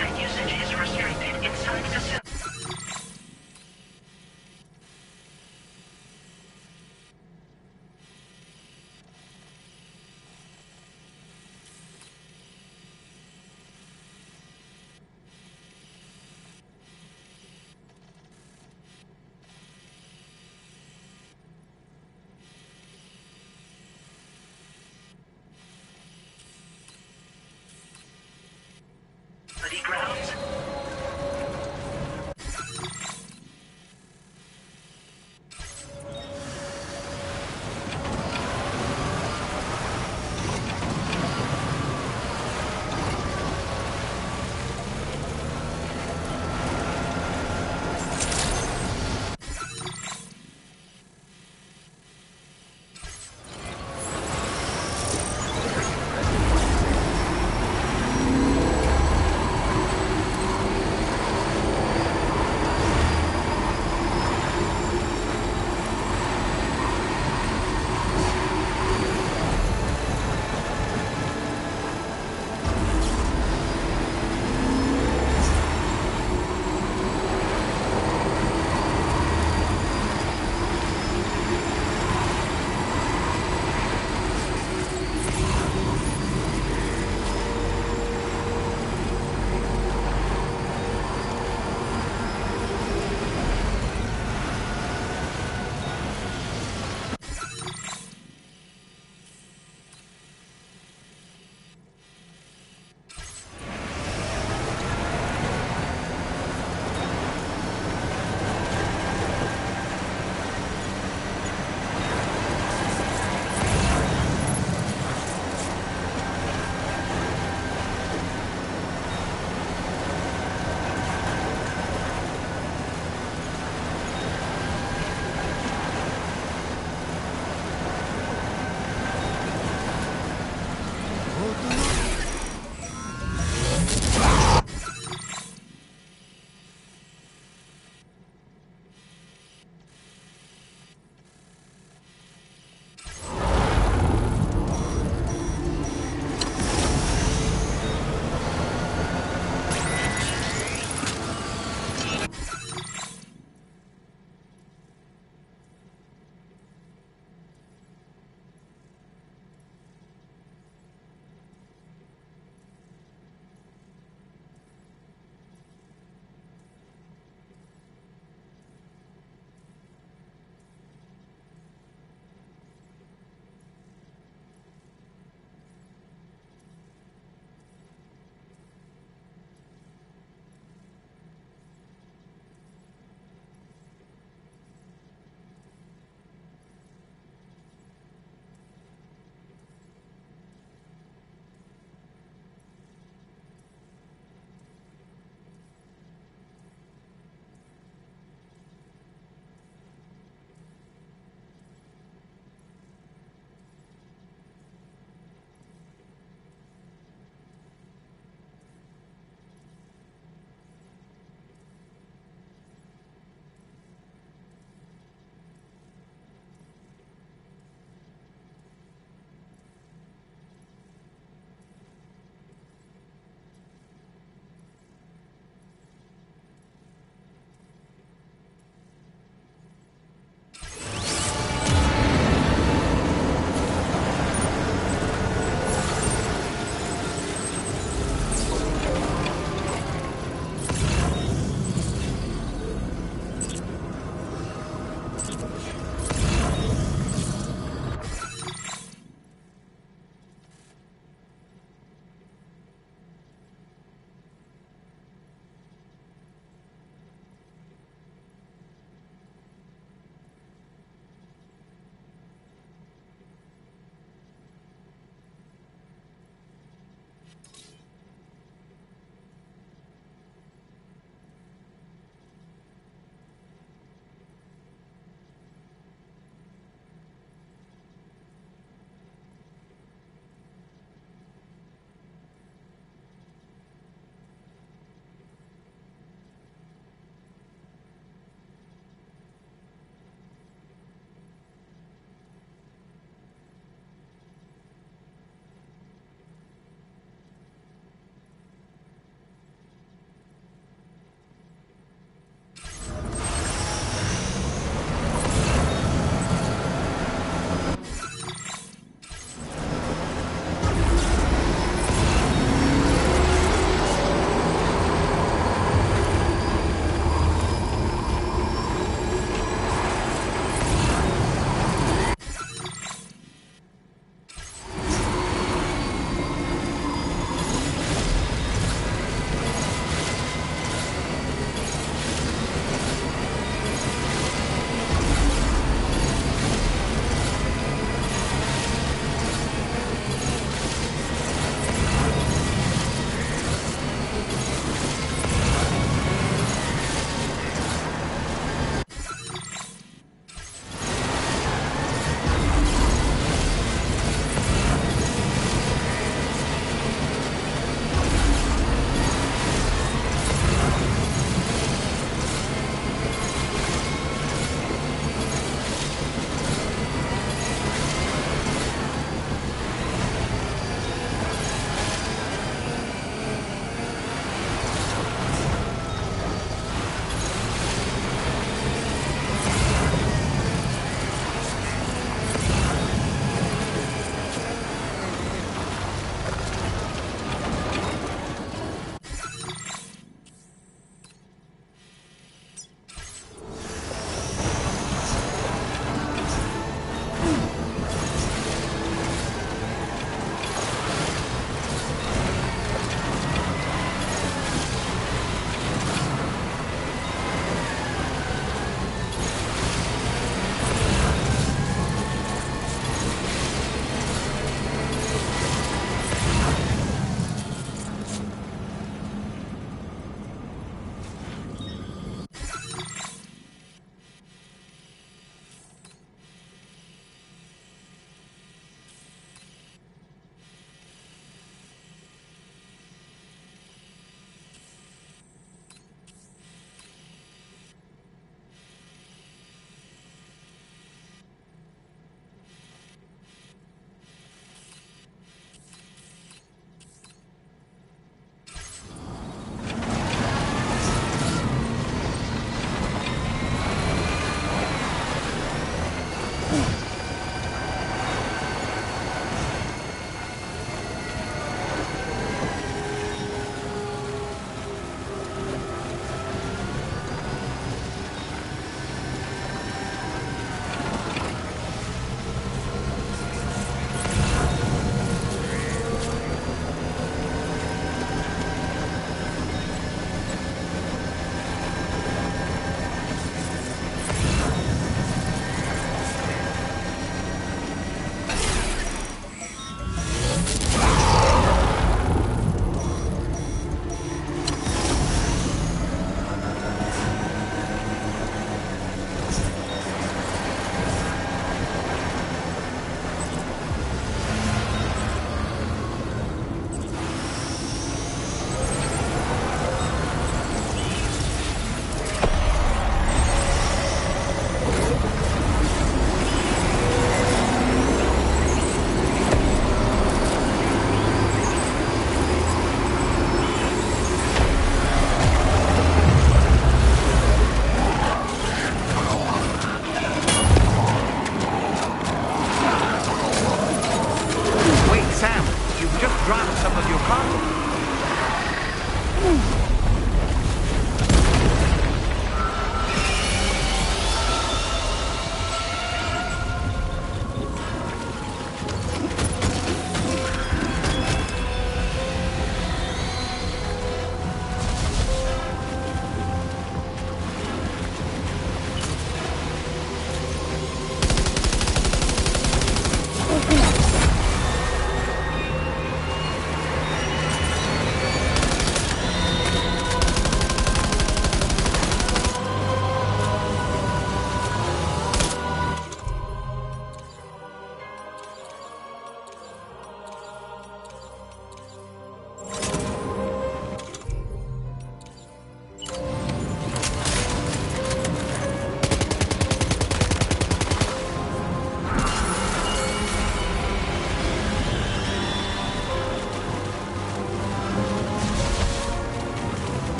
That usage is restricted inside the cell. Bloody grounds.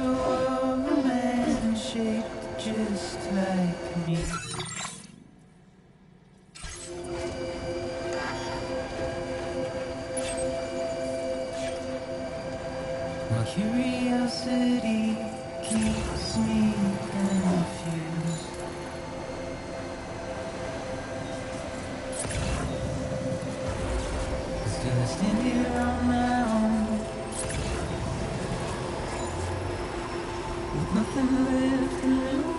shadow of a man shaped just like me. My curiosity keeps me confused. Still I stand here on my own, with nothing left to lose.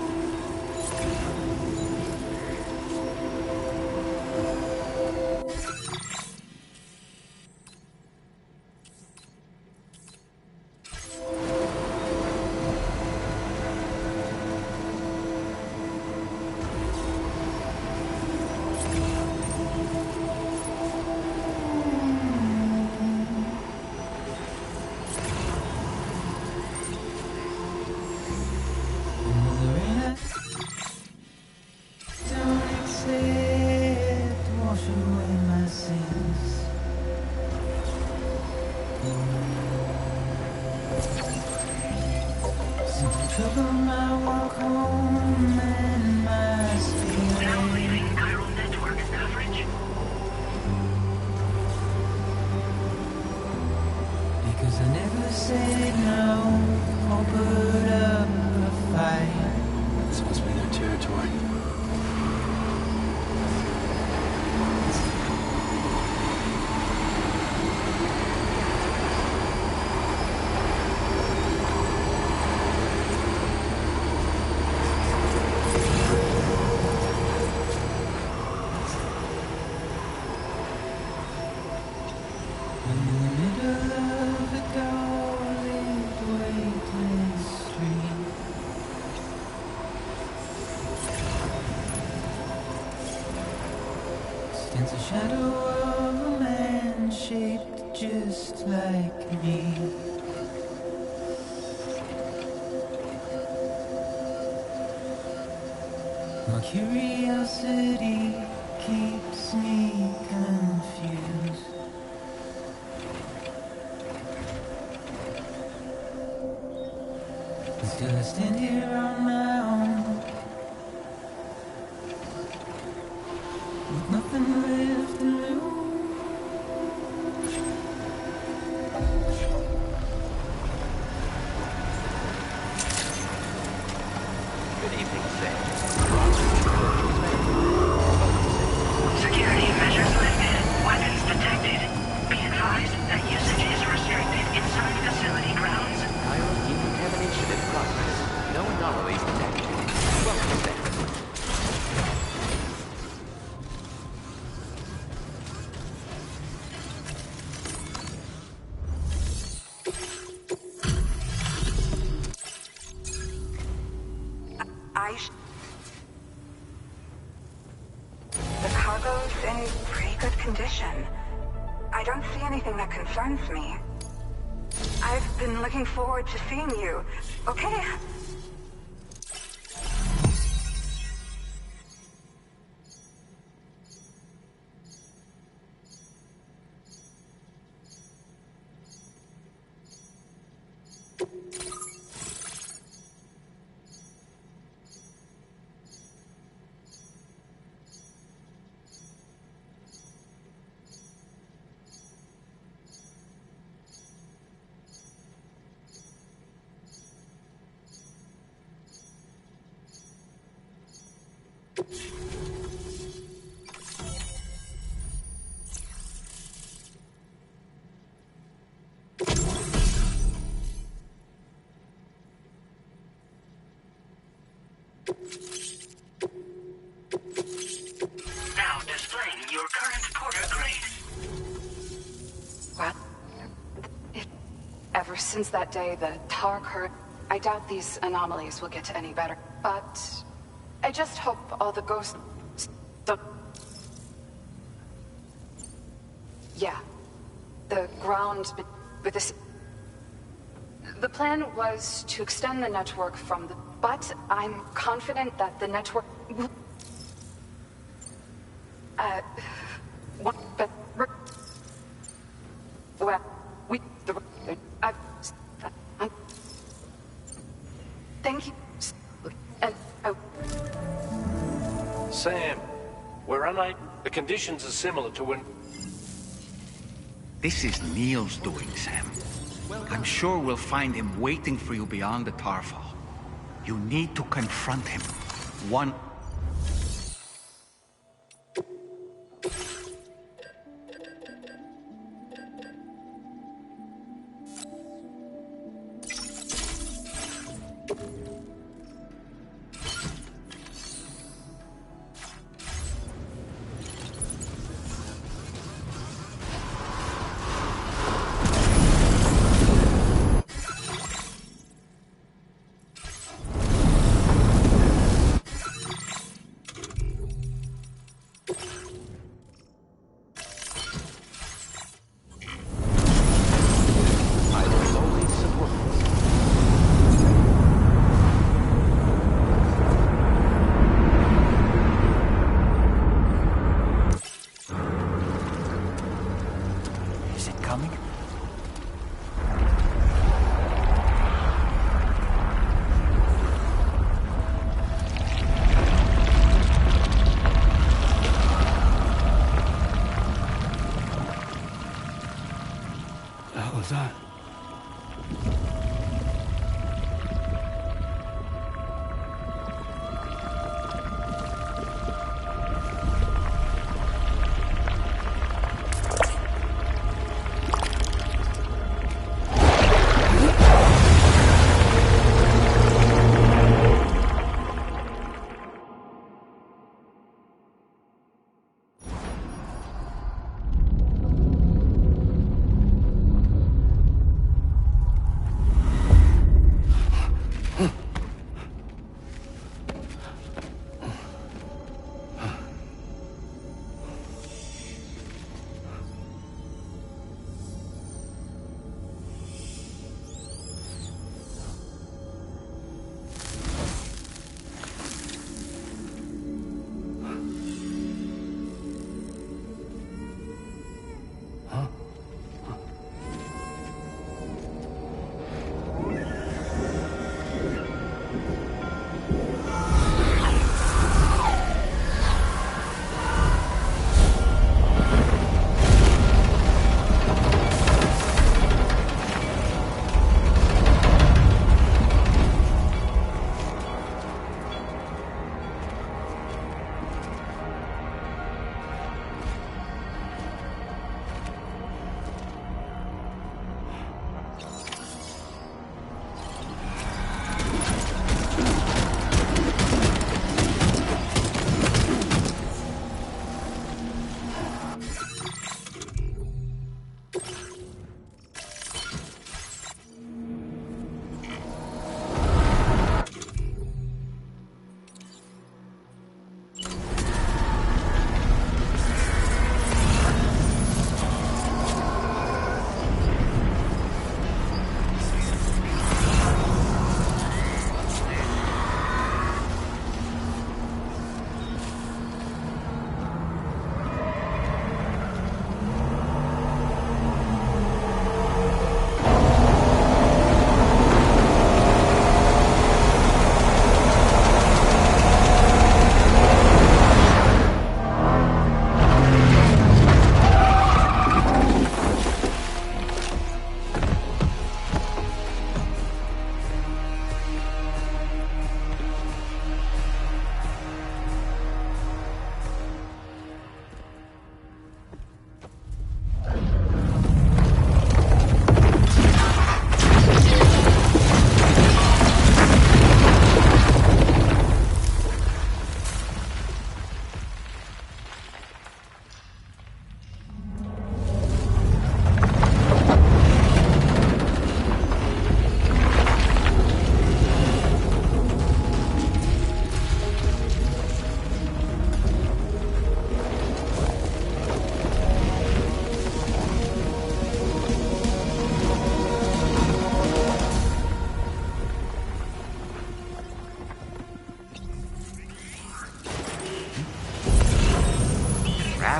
Trouble my walk home and my spirit. Now leaving chiral network coverage. Because I never said no or put up a fight. This must be their territory. Stands a shadow of a man shaped just like me. My curiosity keeps me confused. Still I stand here on my own, with nothing left to lose. Good evening, Sam. Security measures lifted. Weapons detected. Be advised that usage is restricted inside facility grounds. Chiral decontamination in progress. No anomalies detected. Welcome, Sam. The cargo's in pretty good condition. I don't see anything that concerns me. I've been looking forward to seeing you. Okay? Now displaying your current porter grade. What? Ever since that day, the tar occurred, I doubt these anomalies will get any better. But I just hope all the ghosts don't... Yeah. The ground with this... The plan was to extend the network from the... But I'm confident that the network will... But... Well, we... I've... Thank you. And Sam, we're unable. The conditions are similar to when... This is Neil's doing, Sam. I'm sure we'll find him waiting for you beyond the Tarfall. You need to confront him. One... was that?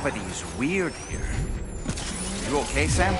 Gravity's weird here. You okay, Sam?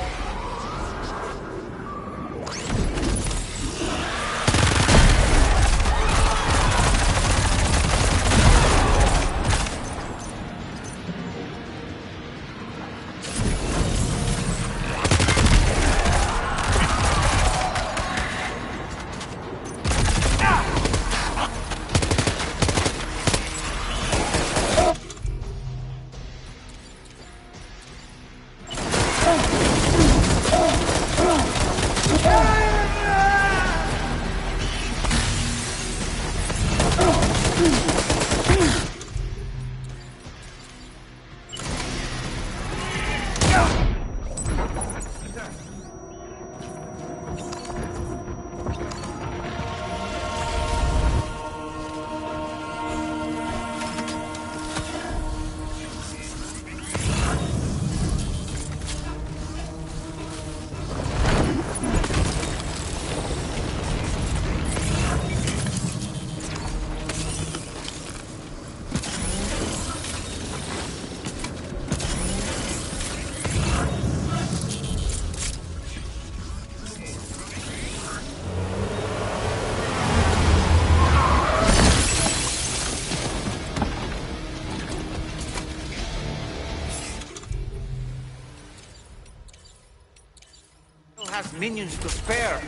minions to spare.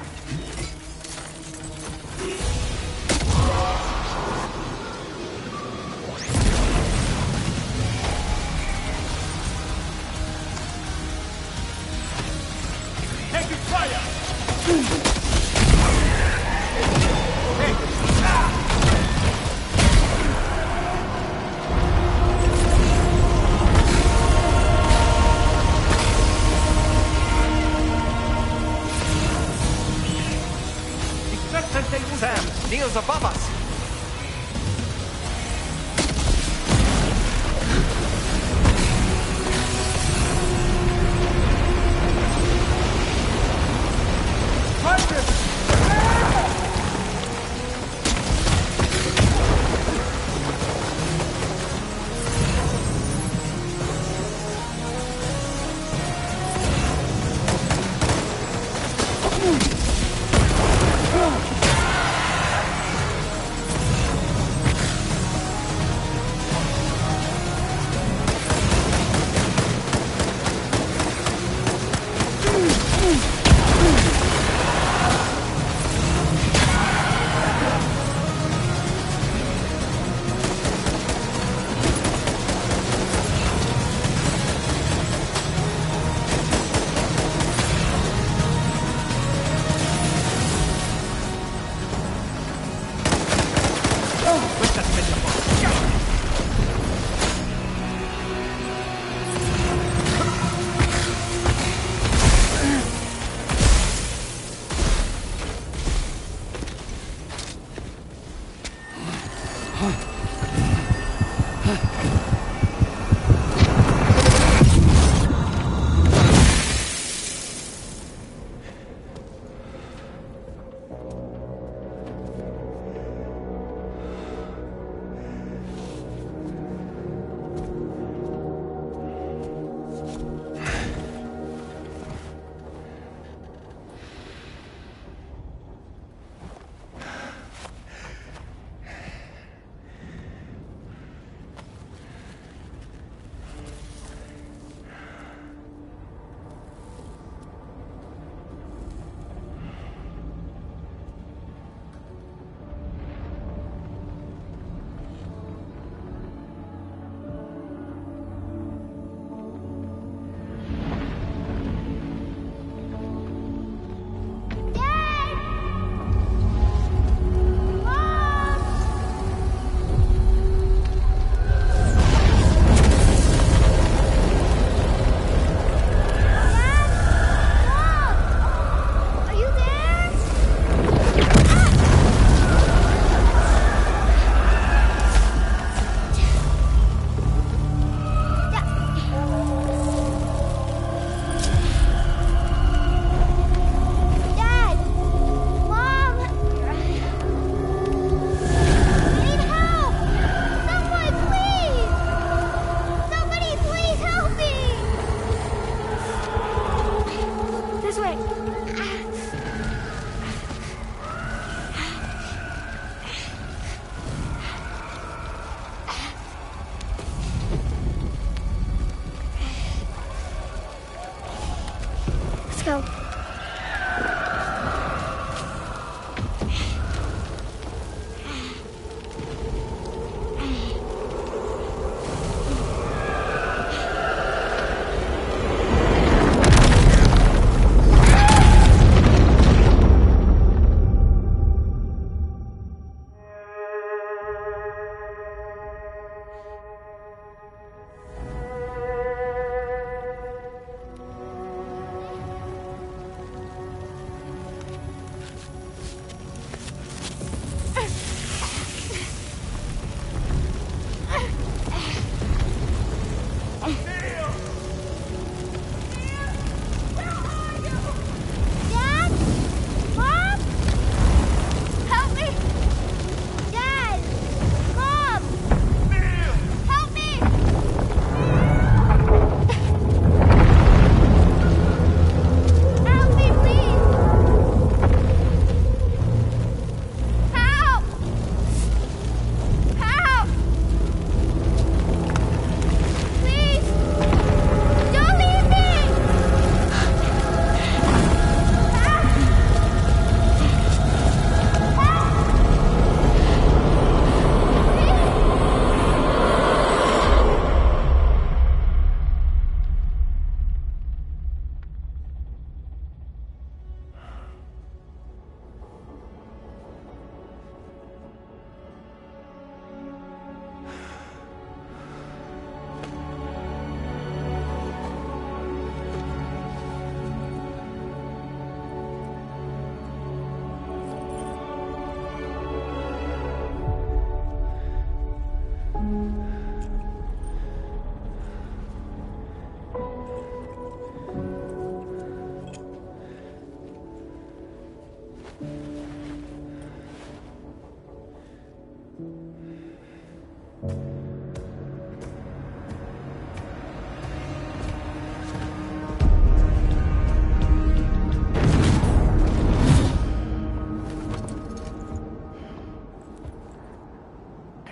Taking fire! Sam, Neil's above us.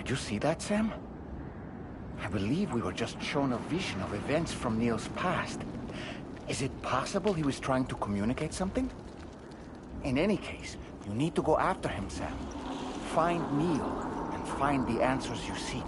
Did you see that, Sam? I believe we were just shown a vision of events from Neil's past. Is it possible he was trying to communicate something? In any case, you need to go after him, Sam. Find Neil, and find the answers you seek.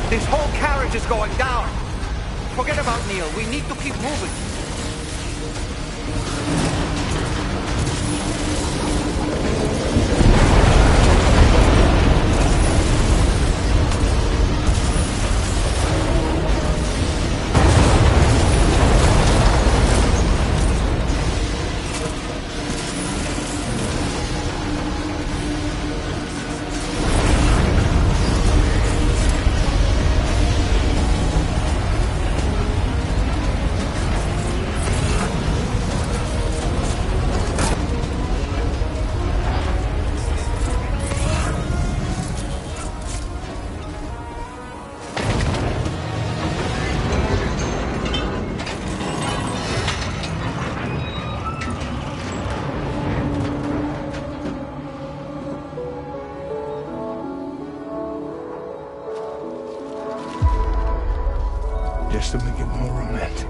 This whole carriage is going down. Forget about Neil. We need to keep moving. Just to make it more romantic.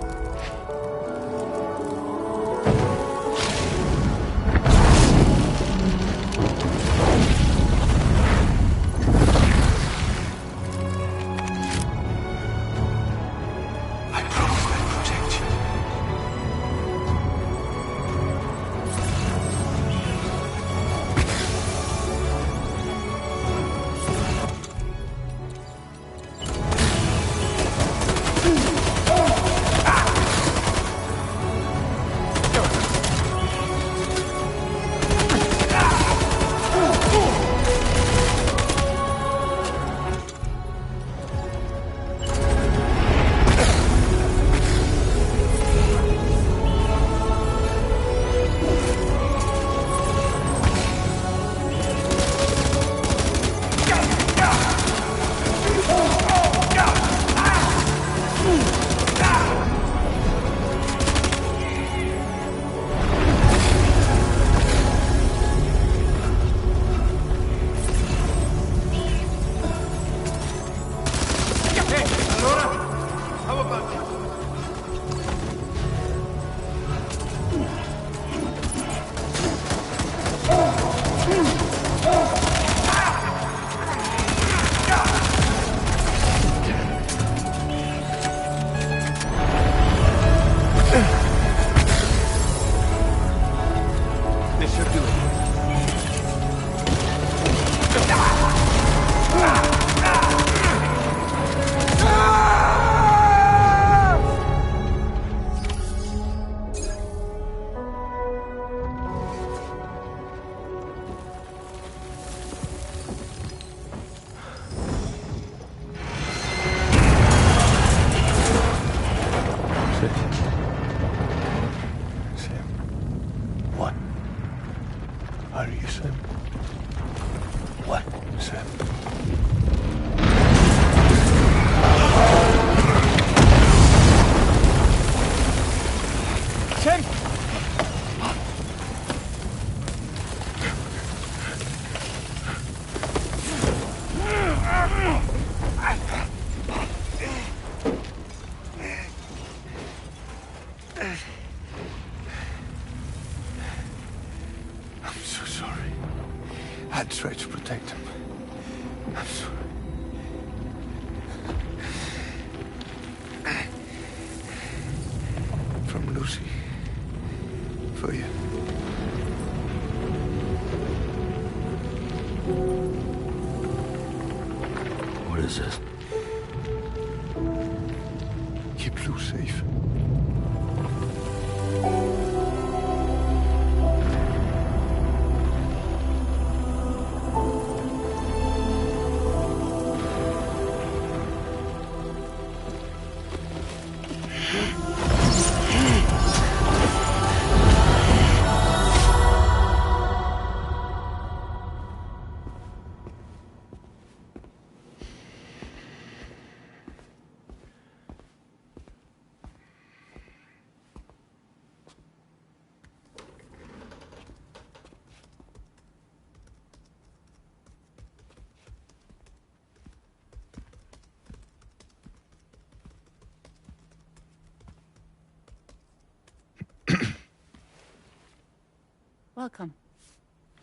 Sam. What? Are you Sam? What, Sam? Sam! I'm so sorry. I tried to protect him. I'm sorry. From Lucy. For you. What is this? Keep Lou safe. Welcome.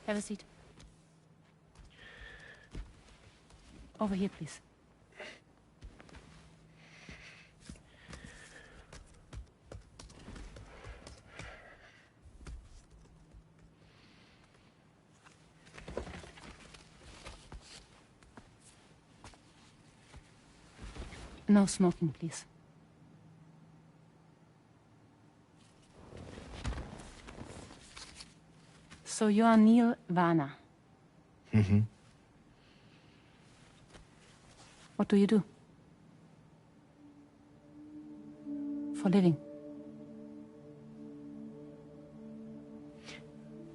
Have a seat. Over here, please. No smoking, please. So you are Neil Varner. Mm-hmm. What do you do? For a living?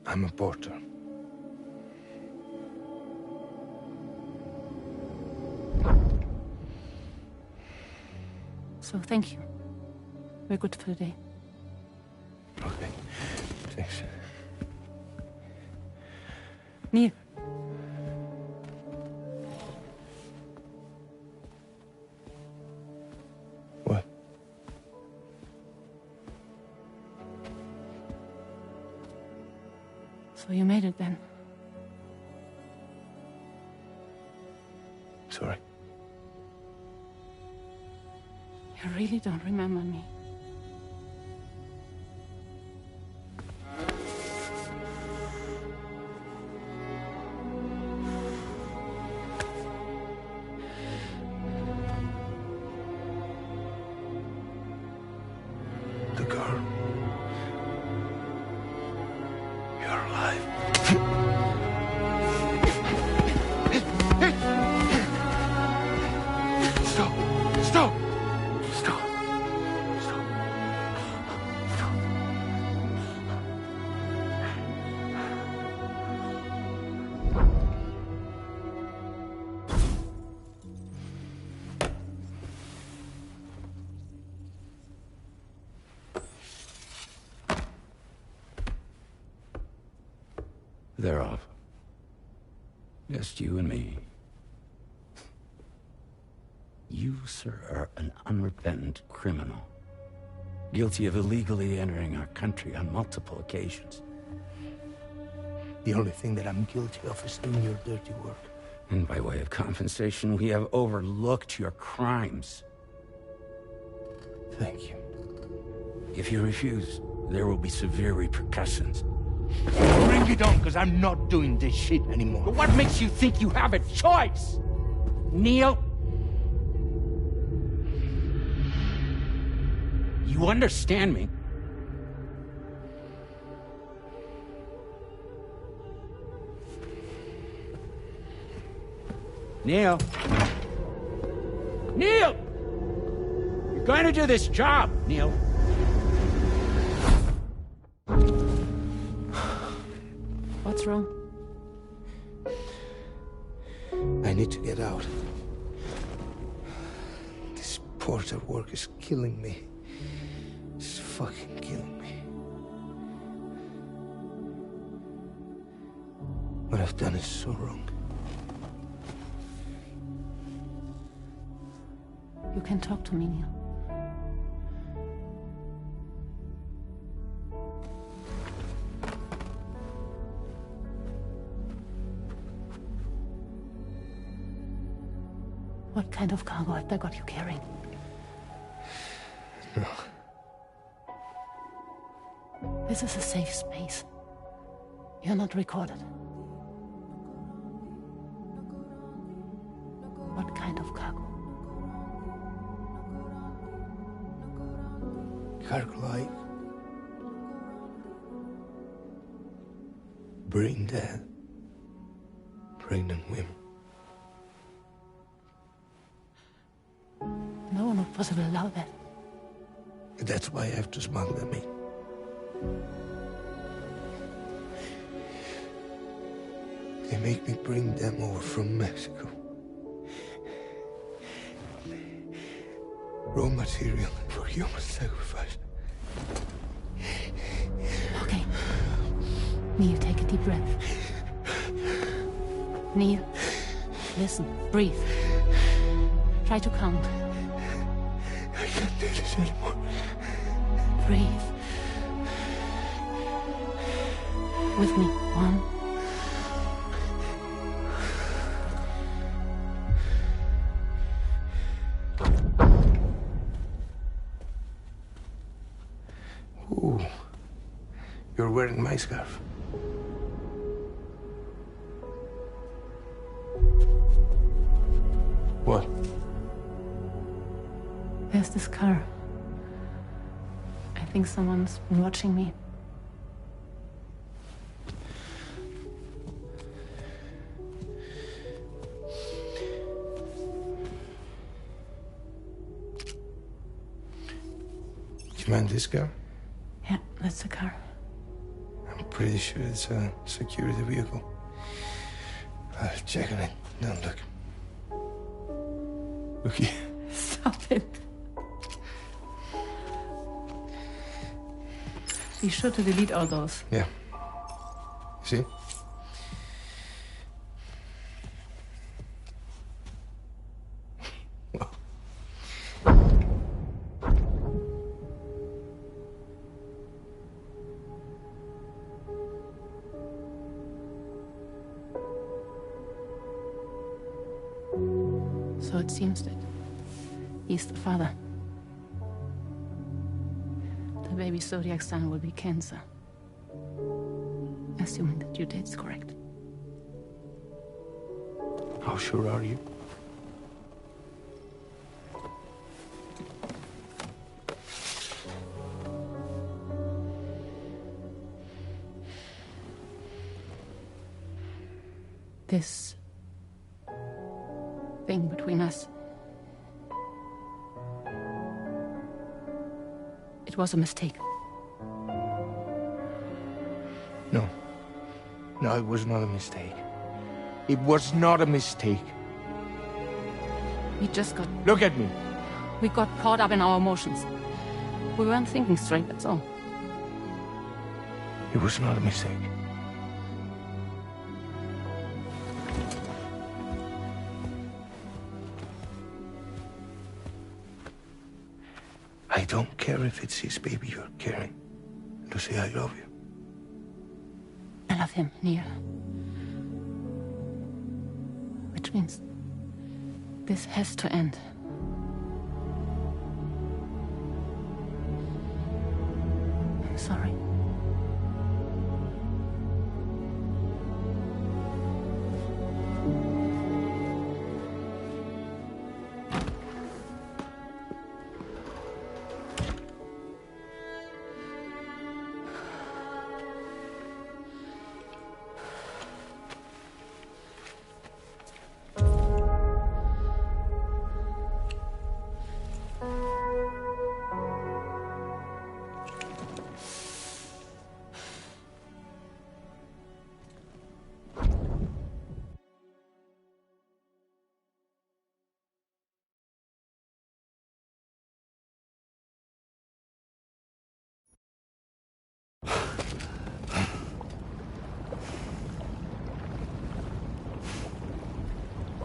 I'm a porter. So thank you. We're good for the day. Okay. Thanks. Neil. What? So you made it then? Sorry. You really don't remember me. The girl. You're alive. Stop! Stop! Stop! Stop! Stop! They're off. Just you and me. You, sir, are an unrepentant criminal. Guilty of illegally entering our country on multiple occasions. The only thing that I'm guilty of is doing your dirty work. And by way of compensation, we have overlooked your crimes. Thank you. If you refuse, there will be severe repercussions. Bring it on, because I'm not doing this shit anymore. But what makes you think you have a choice? Neil? You understand me? Neil? Neil! You're going to do this job, Neil. What's wrong? I need to get out. This porter work is killing me. It's fucking killing me. What I've done is so wrong. You can talk to me, Neil. What kind of cargo have they got you carrying? No. This is a safe space. You're not recorded. What kind of cargo? Cargo like brain dead, pregnant women. No one would possibly allow that. That's why I have to smuggle them in. They make me bring them over from Mexico. Raw material for human sacrifice. Okay. Neil, take a deep breath. Neil, listen, breathe. Try to count. I can't do this anymore. Breathe. With me. 1. Ooh, you're wearing my scarf. What? There's this car. I think someone's been watching me. Do you mind this car? Yeah, that's the car. I'm pretty sure it's a security vehicle. I'll check on it. Now look. Look here. Stop it. Be sure to delete all those. Yeah. See? So it seems that he's the father. The baby zodiac sign will be Cancer. Assuming that due date's correct. How sure are you? This thing between us. It was a mistake. No. No, it was not a mistake. It was not a mistake. We just got... Look at me. We got caught up in our emotions. We weren't thinking straight, that's all. It was not a mistake. I don't care if it's his baby you're carrying. Lucy, I love you. I love him, Neil. Which means this has to end. I'm sorry.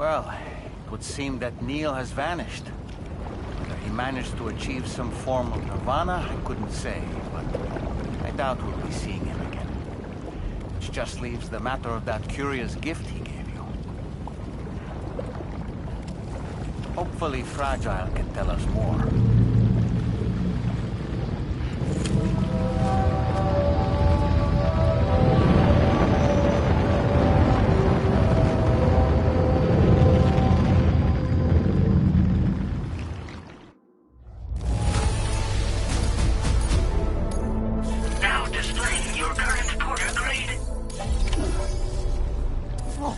Well, it would seem that Neil has vanished. Whether he managed to achieve some form of nirvana, I couldn't say, but I doubt we'll be seeing him again. Which just leaves the matter of that curious gift he gave you. Hopefully Fragile can tell us more. Now displaying your current Porter grade. Oh,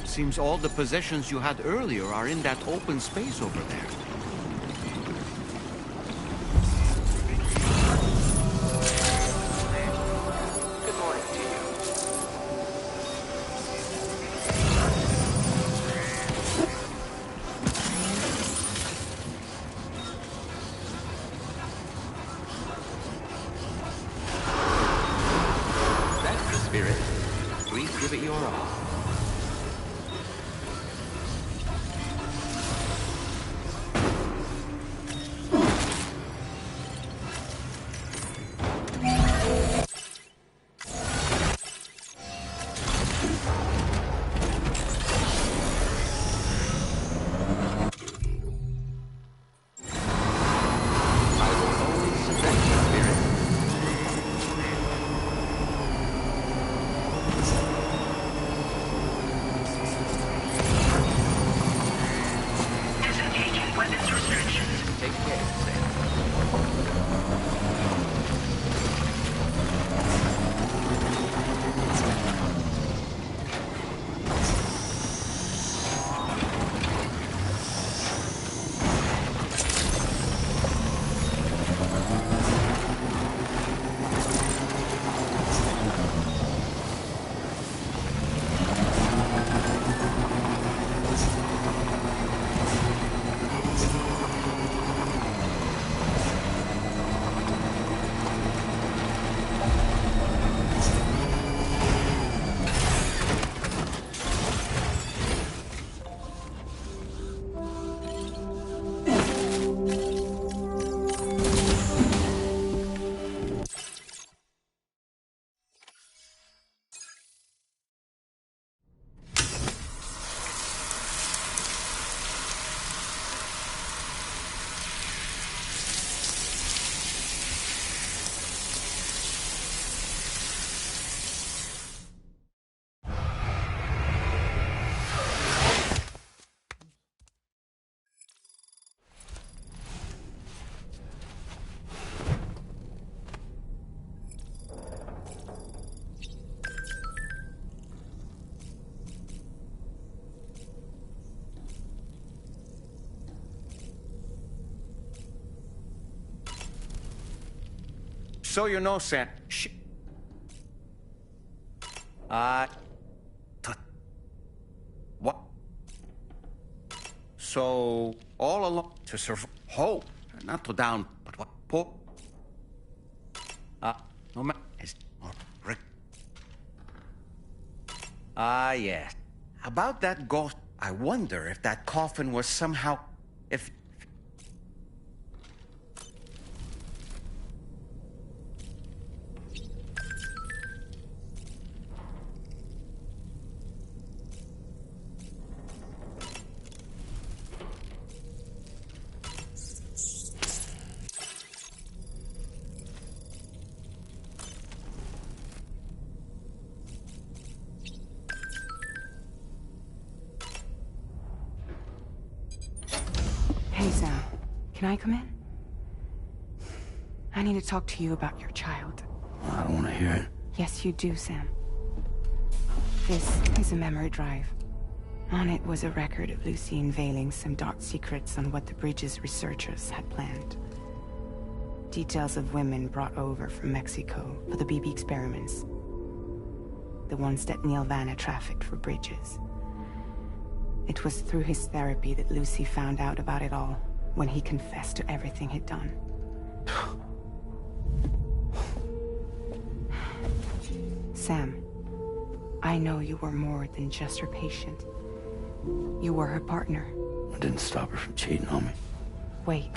seems all the possessions you had earlier are in that open space over there. Good morning to you. That's the spirit. Please give it your all. I will always submit, spirit. Disengaging weapons restrictions. Take care, Sam. So you know, Sam. What? So all along to survive. Hope, not to down, but what? Poor. No matter. Yes. About that ghost, I wonder if that coffin was somehow, if. Hey, Sam. Can I come in? I need to talk to you about your child. I don't want to hear it. Yes, you do, Sam. This is a memory drive. On it was a record of Lucy unveiling some dark secrets on what the Bridges researchers had planned. Details of women brought over from Mexico for the BB experiments. The ones that Neil Vanna trafficked for Bridges. It was through his therapy that Lucy found out about it all, when he confessed to everything he'd done. Sam, I know you were more than just her patient. You were her partner. I didn't stop her from cheating on me. Wait.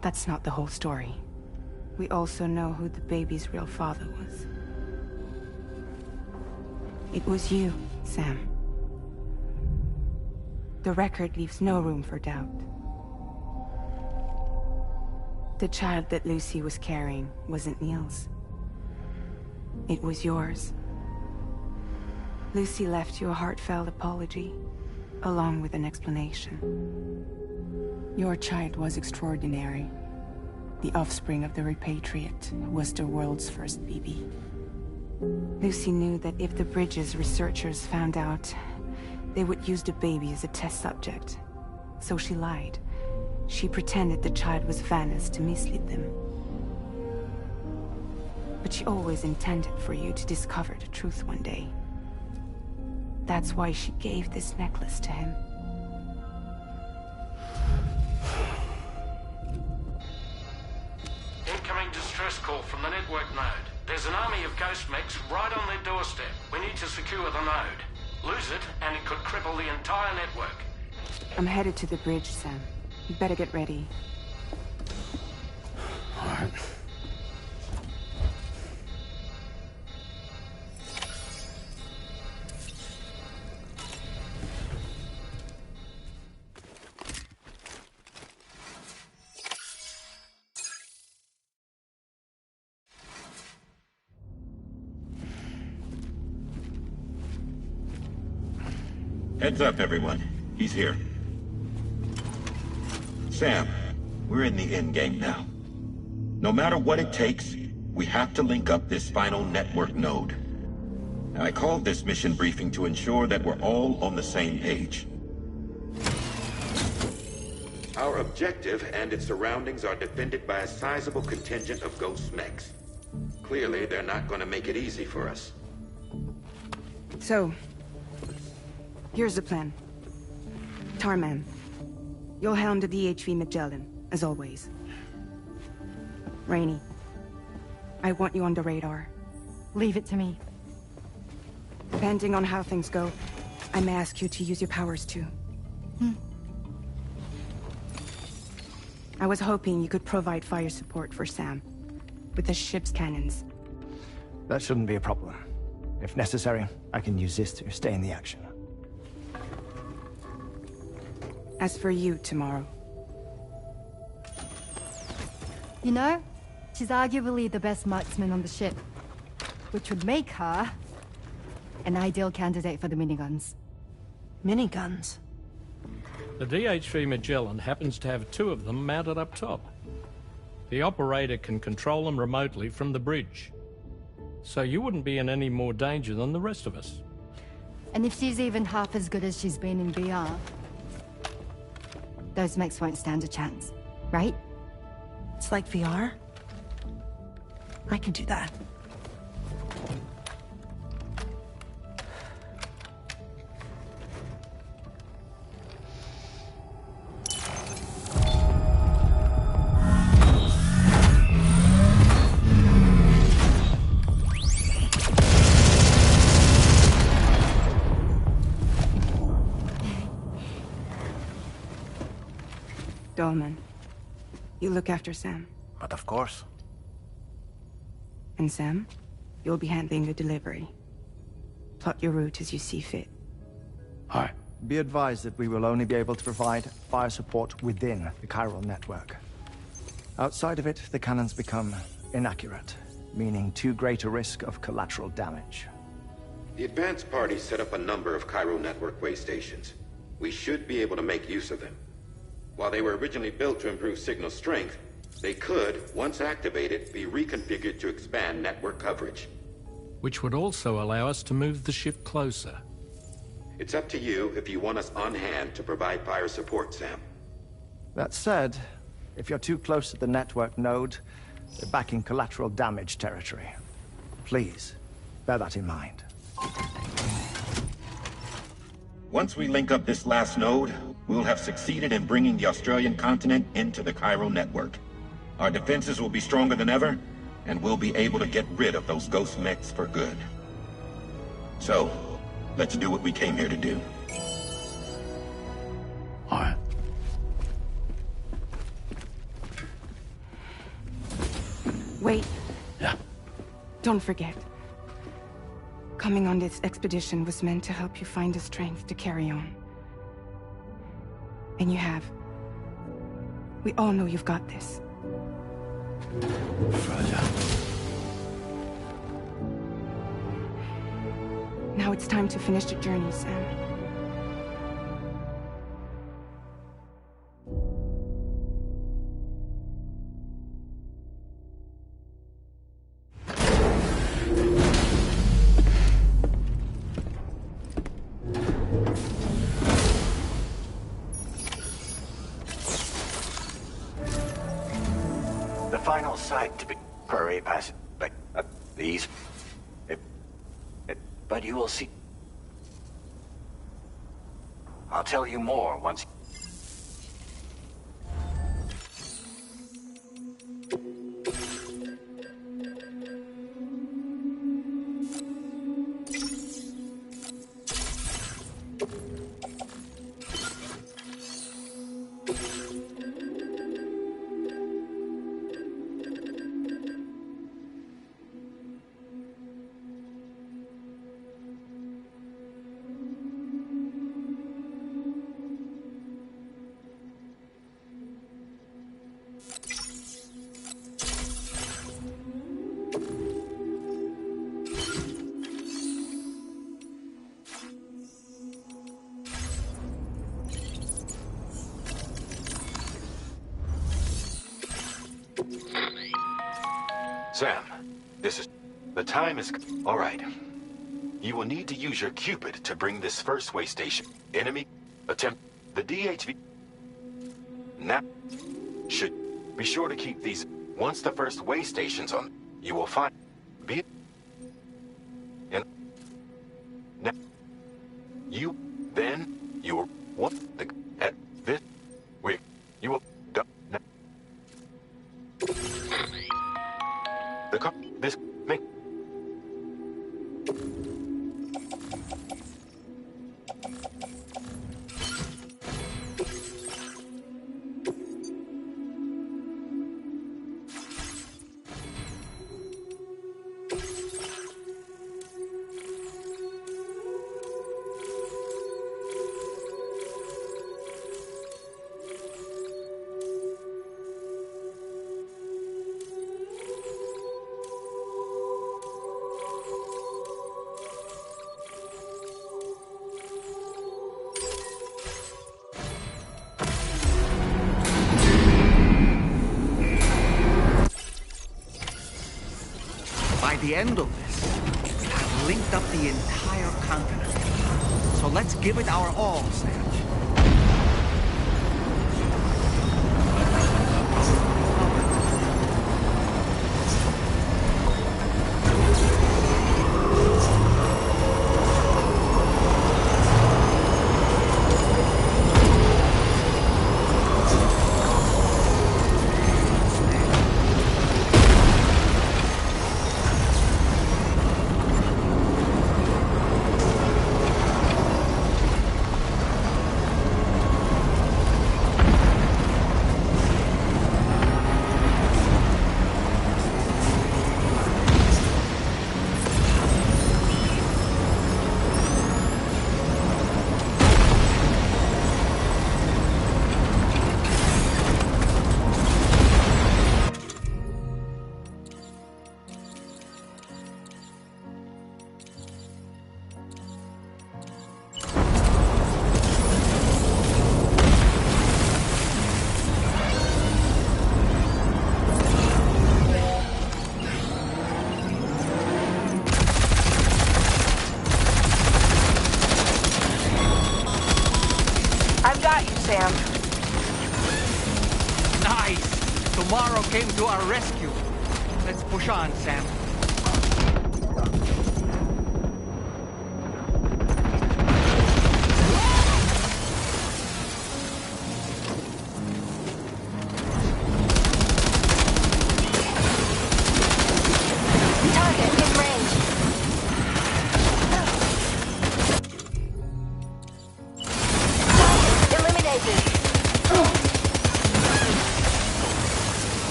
That's not the whole story. We also know who the baby's real father was. It was you, Sam. The record leaves no room for doubt. The child that Lucy was carrying wasn't Neil's. It was yours. Lucy left you a heartfelt apology, along with an explanation. Your child was extraordinary. The offspring of the repatriate who was the world's first baby. Lucy knew that if the Bridges researchers found out, they would use the baby as a test subject. So she lied. She pretended the child was Vanna's to mislead them. But she always intended for you to discover the truth one day. That's why she gave this necklace to him. Incoming distress call from the network node. There's an army of ghost mechs right on their doorstep. We need to secure the node. Lose it, and it could cripple the entire network. I'm headed to the bridge, Sam. You better get ready. All right. Heads up, everyone. He's here. Sam, we're in the end game now. No matter what it takes, we have to link up this final network node. I called this mission briefing to ensure that we're all on the same page. Our objective and its surroundings are defended by a sizable contingent of ghost mechs. Clearly, they're not going to make it easy for us. So, here's the plan. Tarman, you'll helm the DHV Magellan, as always. Rainey, I want you on the radar. Leave it to me. Depending on how things go, I may ask you to use your powers too. I was hoping you could provide fire support for Sam, with the ship's cannons. That shouldn't be a problem. If necessary, I can use this to stay in the action. As for you, tomorrow. You know, she's arguably the best marksman on the ship, which would make her an ideal candidate for the miniguns. Miniguns? The DHV Magellan happens to have 2 of them mounted up top. The operator can control them remotely from the bridge. So you wouldn't be in any more danger than the rest of us. And if she's even half as good as she's been in VR, those mechs won't stand a chance, right? It's like VR? I can do that. Dolman, you look after Sam. But of course. And Sam, you'll be handling the delivery. Plot your route as you see fit. All right. Be advised that we will only be able to provide fire support within the chiral network. Outside of it, the cannons become inaccurate, meaning too great a risk of collateral damage. The advanced party set up a number of Cairo network way stations. We should be able to make use of them. While they were originally built to improve signal strength, they could, once activated, be reconfigured to expand network coverage. Which would also allow us to move the ship closer. It's up to you if you want us on hand to provide fire support, Sam. That said, if you're too close to the network node, you're back in collateral damage territory. Please, bear that in mind. Once we link up this last node, we'll have succeeded in bringing the Australian continent into the Cairo network. Our defenses will be stronger than ever, and we'll be able to get rid of those ghost mechs for good. So, let's do what we came here to do. All right. Wait. Yeah. Don't forget. Coming on this expedition was meant to help you find the strength to carry on. And you have. We all know you've got this. Fragile. Now it's time to finish the journey, Sam. The final site to be Prairie Pass. These. But you will see. I'll tell you more once. Sam, this is... The time is... All right. You will need to use your Cupid to bring this first way station. Enemy attempt... The DHV... Now... Should be sure to keep these... Once the first way station's on, you will find... Be it... And... Now... You... Then... You will... Want the... At this... We... You will... Now... The car... This... Make... By the end of this, I've linked up the entire continent. So let's give it our all, Sam. Sam. Nice! Tomorrow came to our rescue. Let's push on, Sam.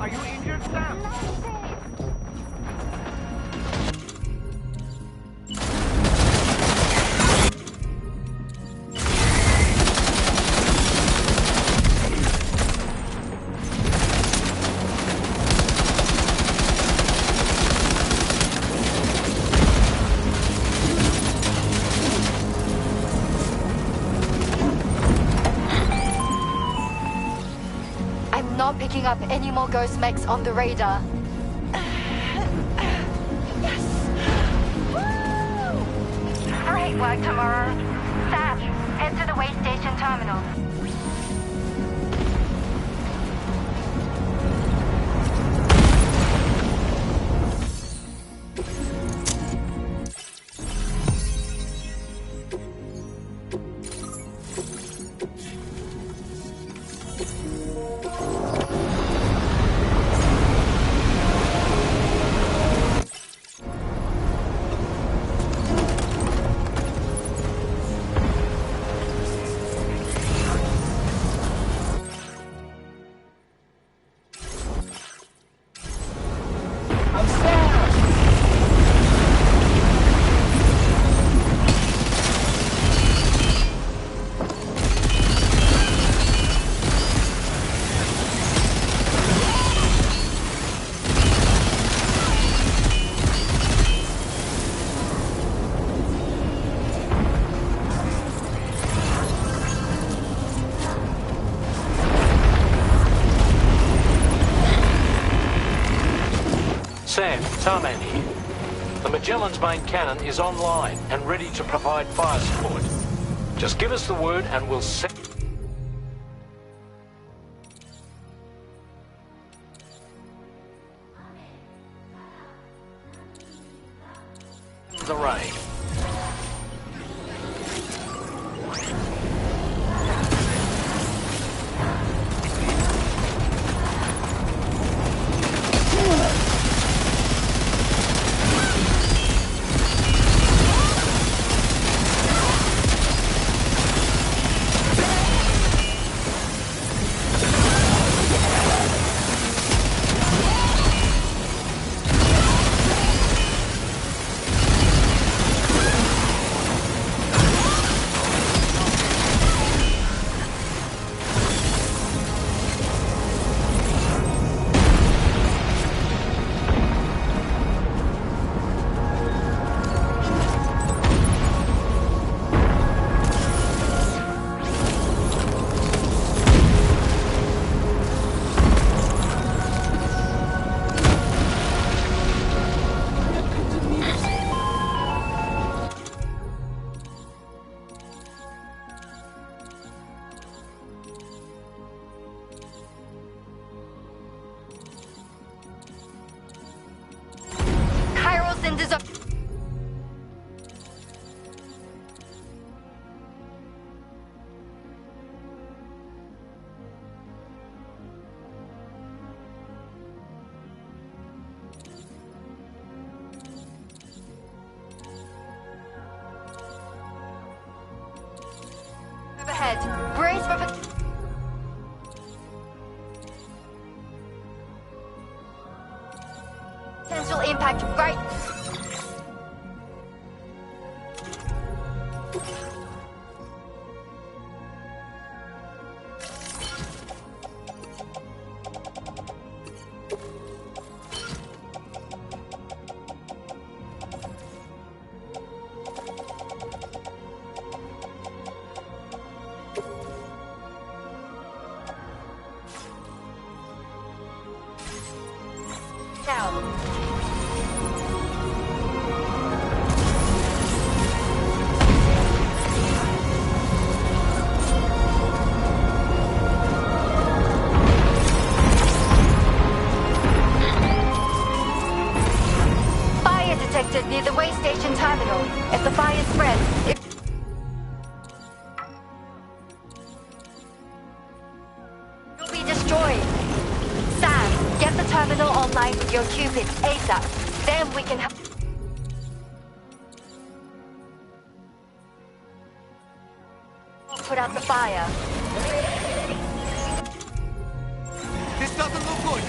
Are you injured, Sam? Not picking up any more ghost mechs on the radar. Great work, tomorrow. Sam, head to the way station terminal. Sam, Tarman here. The Magellan's main cannon is online and ready to provide fire support. Just give us the word and we'll set the raid. Overhead. Brace for potential impact right. Fire detected near the way station terminal. If the fire spreads, it will be destroyed. Sam, get the terminal online with your Cupid ASAP. Then we can put out the fire. This doesn't look good.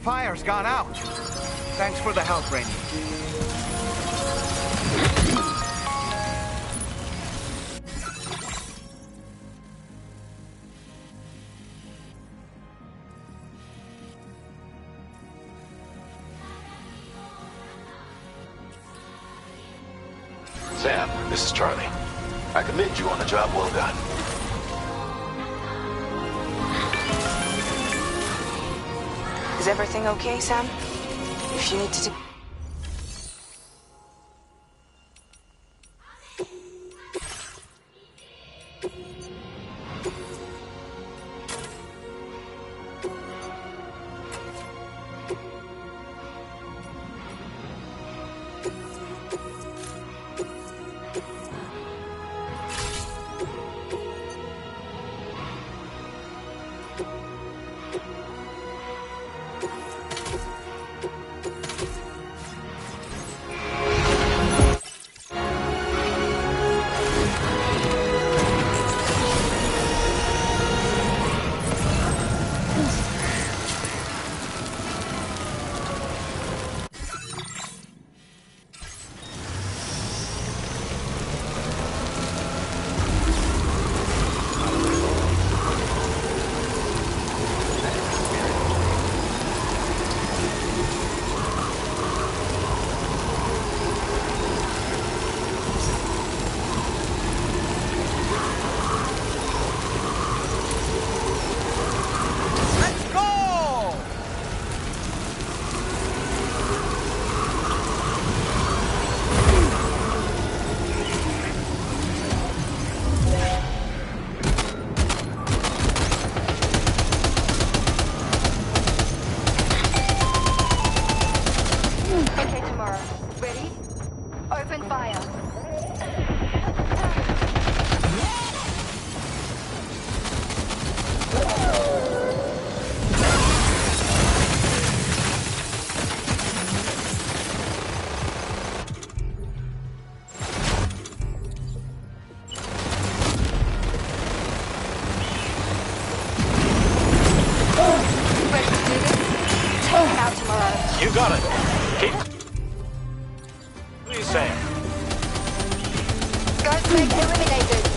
Fire's gone out. Thanks for the help, Rainy. Sam, this is Charlie. I commend you on a job well done. Is everything okay, Sam? If you need to... You got it. Keep... Please, Sam. Guards make eliminated.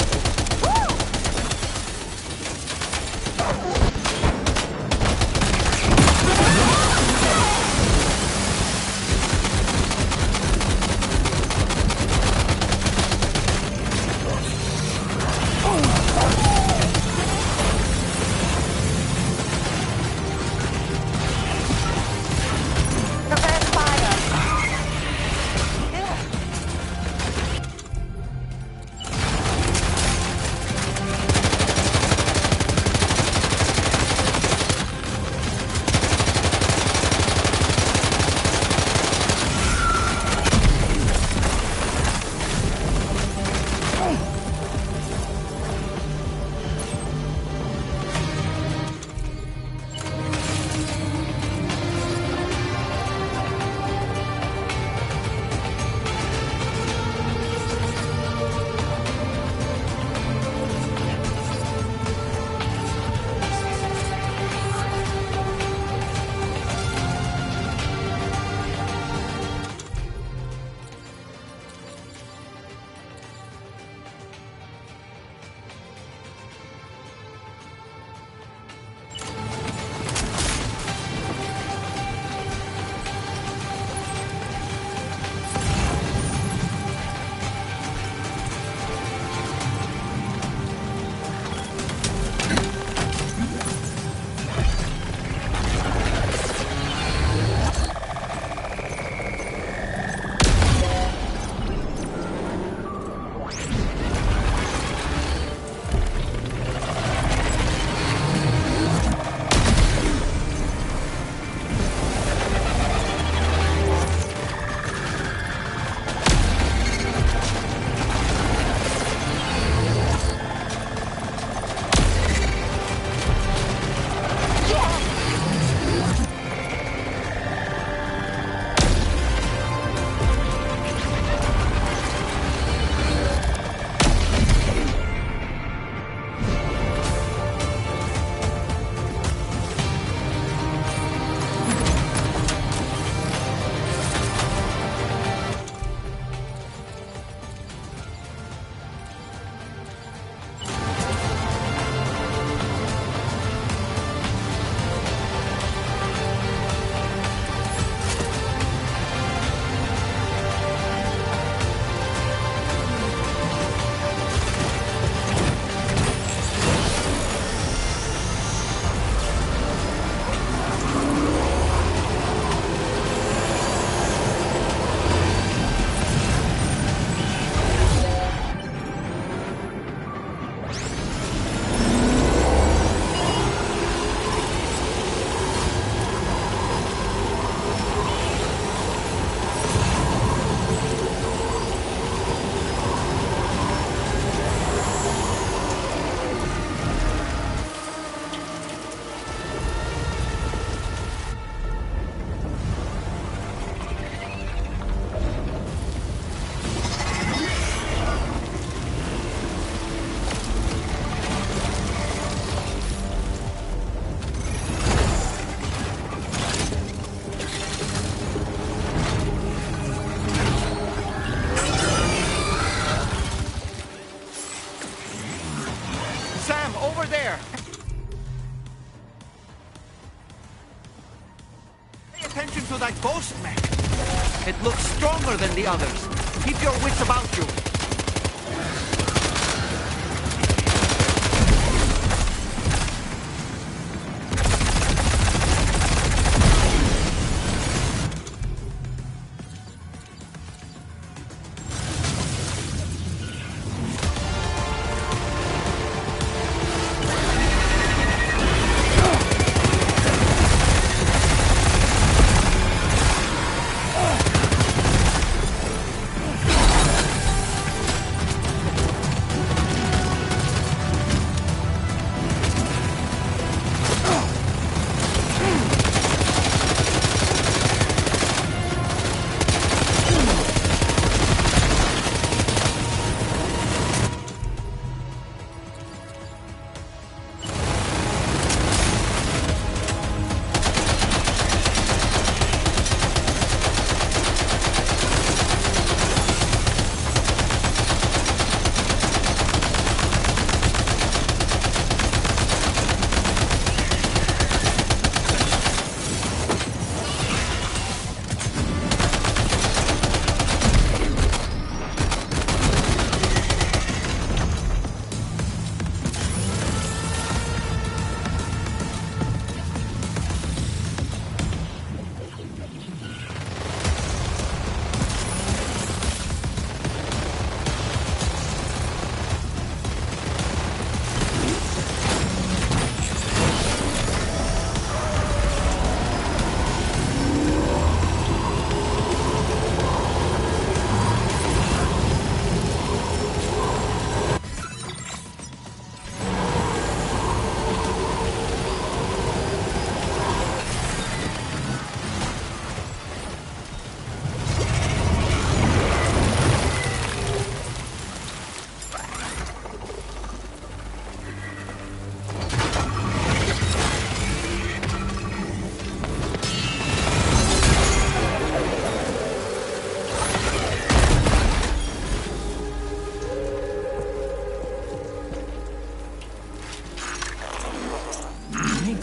than the others. Keep your wits about you.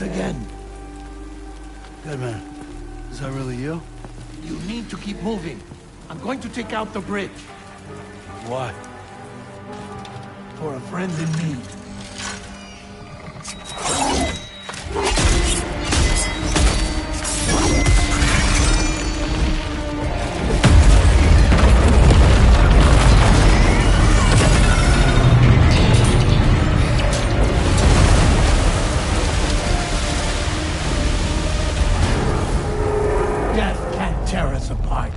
Again. Good man. Is that really you? You need to keep moving. I'm going to take out the bridge. Why? For a friend in need. Death can't tear us apart.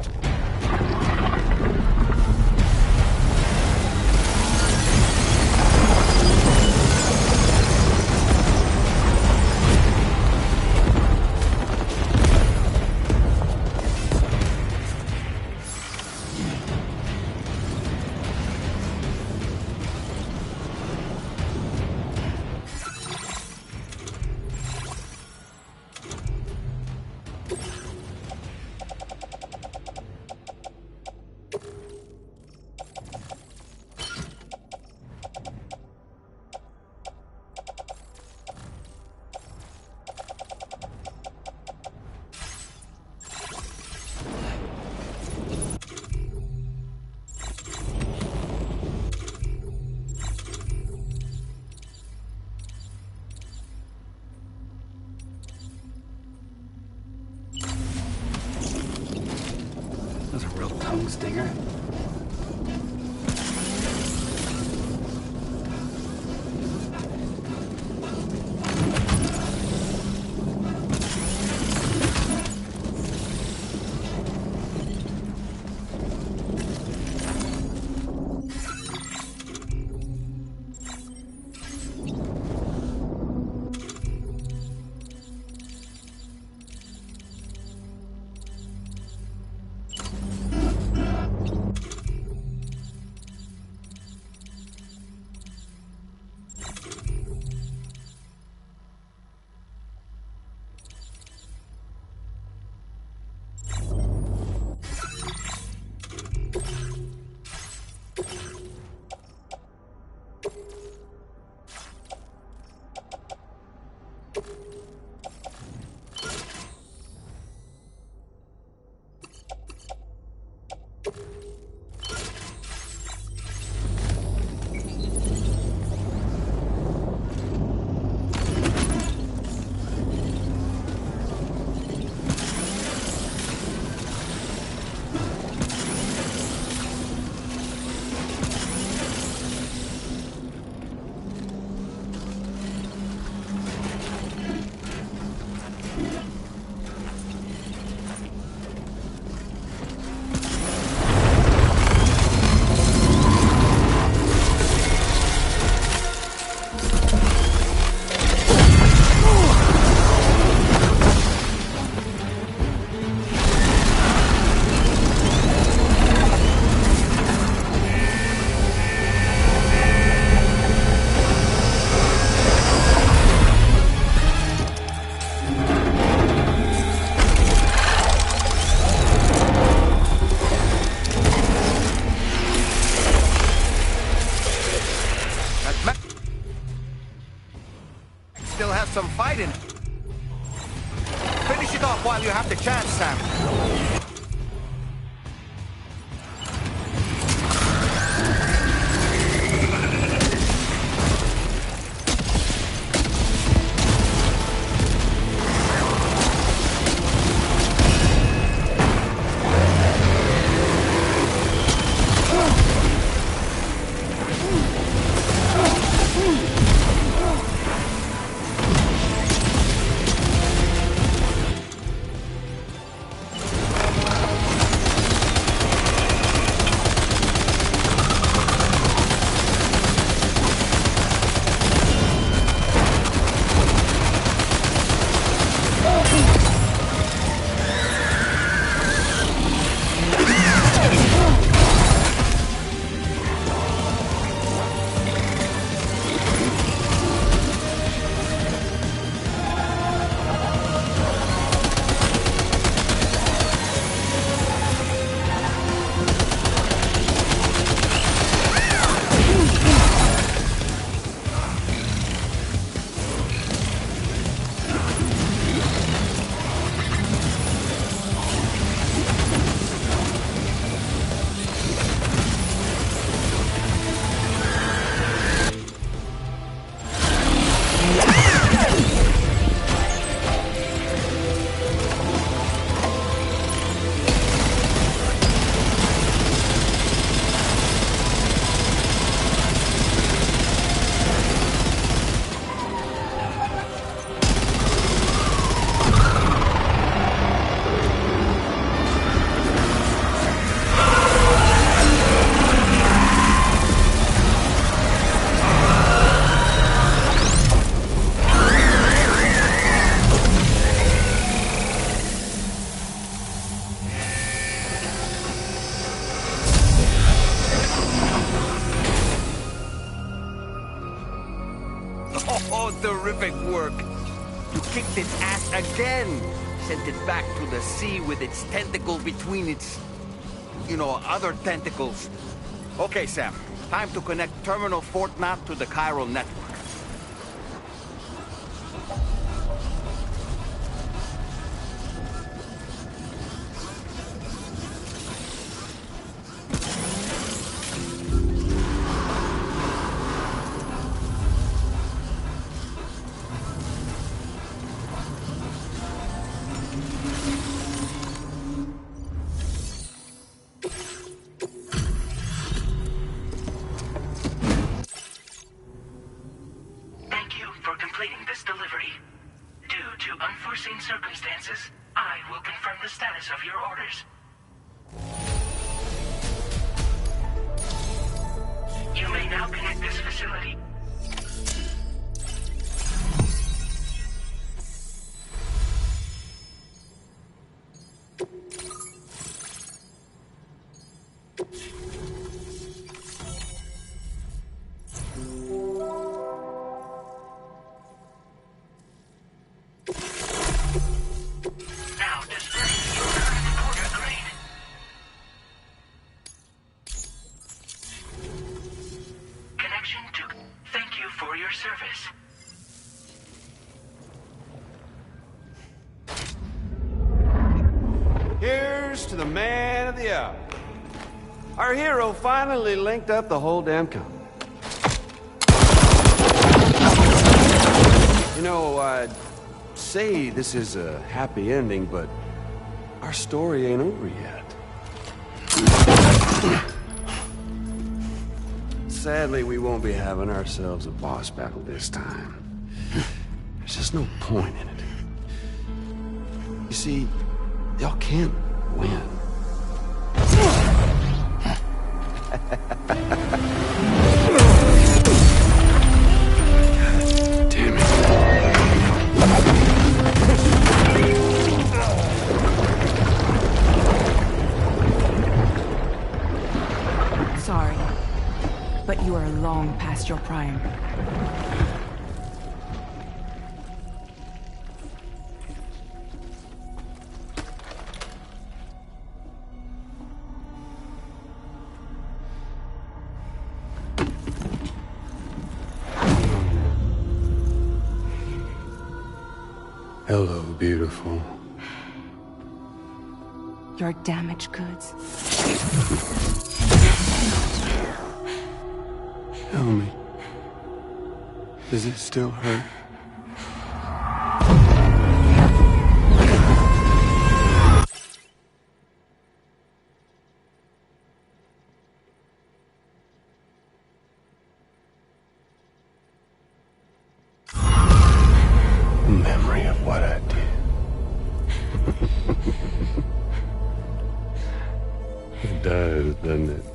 That's a real tongue stinger. some fighting. Finish it off while you have the chance, Sam. Terrific work. You kicked its ass again. Sent it back to the sea with its tentacle between its, other tentacles. Okay, Sam. Time to connect Terminal Fort Map to the chiral network. Circumstances, I will confirm the status of your orders. You may now connect this facility. Here's to the man of the hour. Our hero finally linked up the whole damn company. I'd say this is a happy ending, but our story ain't over yet. Sadly, we won't be having ourselves a boss battle this time. There's just no point in it. You see, y'all can't win. Damn it. Sorry, but you are long past your prime. Hello, beautiful. Your damaged goods. Tell me, does it still hurt? Memory of what I did. It does, doesn't it?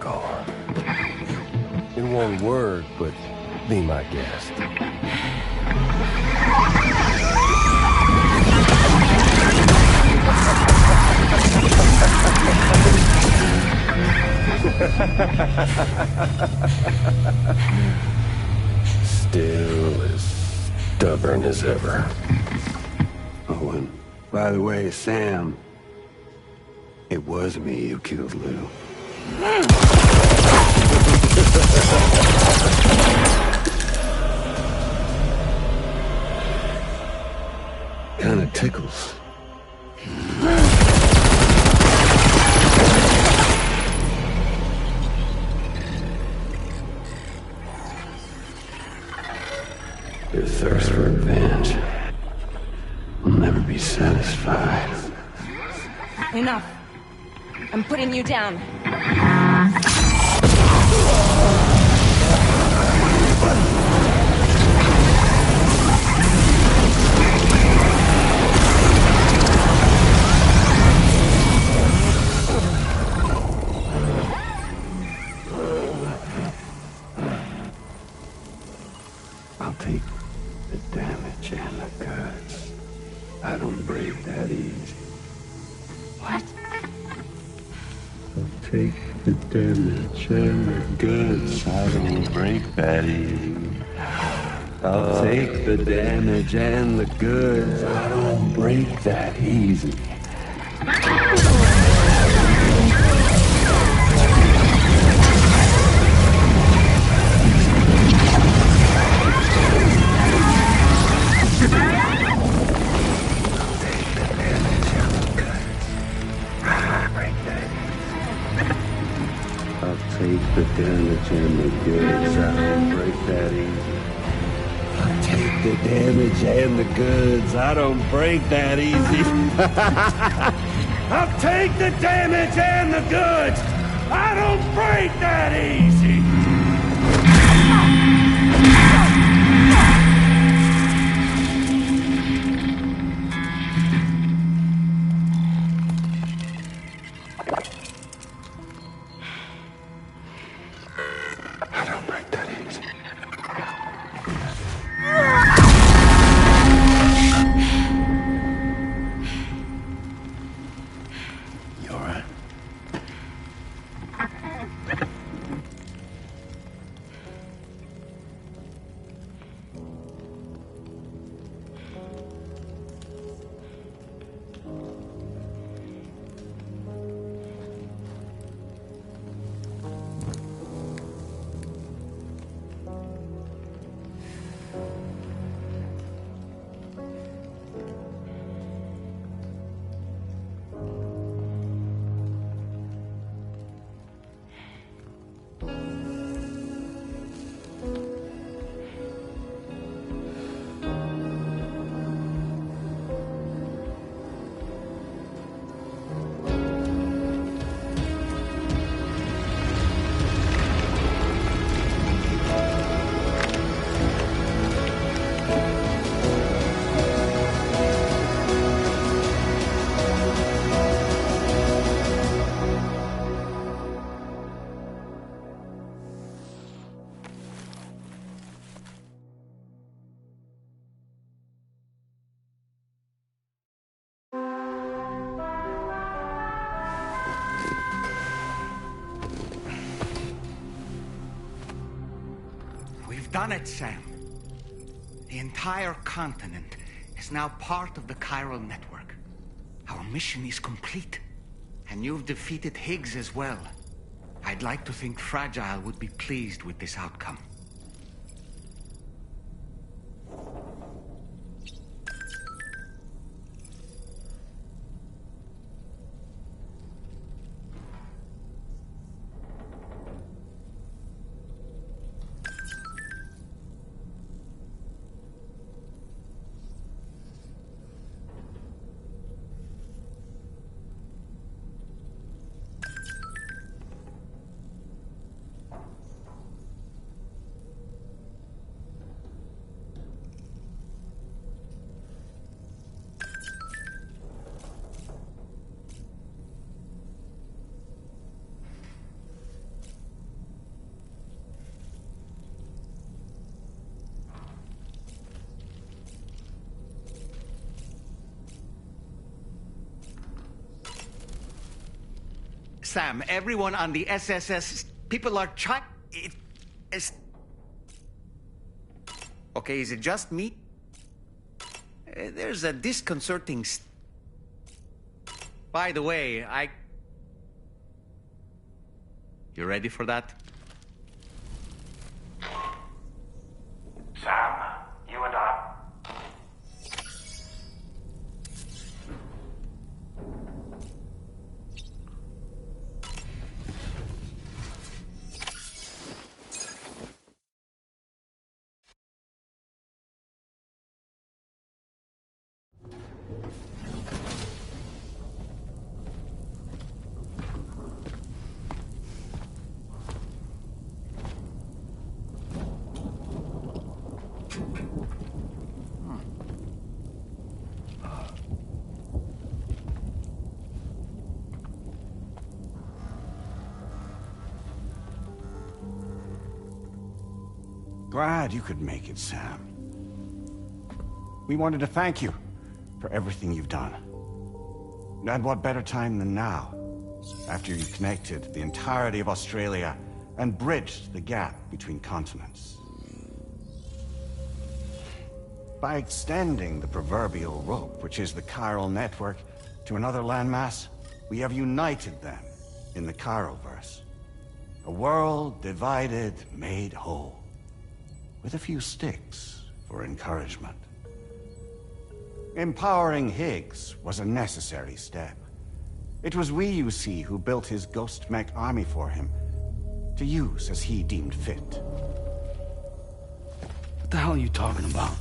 Go on. In one word, but be my guest. Still as stubborn as ever. Oh, and by the way, Sam, it was me who killed Lou. Kinda tickles. Your thirst for revenge will never be satisfied. Enough. I'm putting you down. I'll take the damage and the goods. I don't break that easy. What? I'll take the damage and the goods. I don't break that easy. I'll take the damage and the goods. I don't break that easy. Take the damage and the goods. I don't break that easy. I'll take the damage and the goods. I don't break that easy. I'll take the damage and the goods. I don't break that easy. We've done it, Sam. The entire continent is now part of the chiral network. Our mission is complete. And you've defeated Higgs as well. I'd like to think Fragile would be pleased with this outcome. Sam, everyone on the SSS, people are trying... Okay, is it just me? There's a disconcerting... By the way, You ready for that? Sam, you and I... Glad you could make it, Sam. We wanted to thank you for everything you've done. And what better time than now, after you connected the entirety of Australia and bridged the gap between continents. By extending the proverbial rope, which is the chiral network, to another landmass, we have united them in the Chiroverse. A world divided, made whole. With a few sticks for encouragement. Empowering Higgs was a necessary step. It was we, you see, who built his ghost mech army for him, to use as he deemed fit. What the hell are you talking about?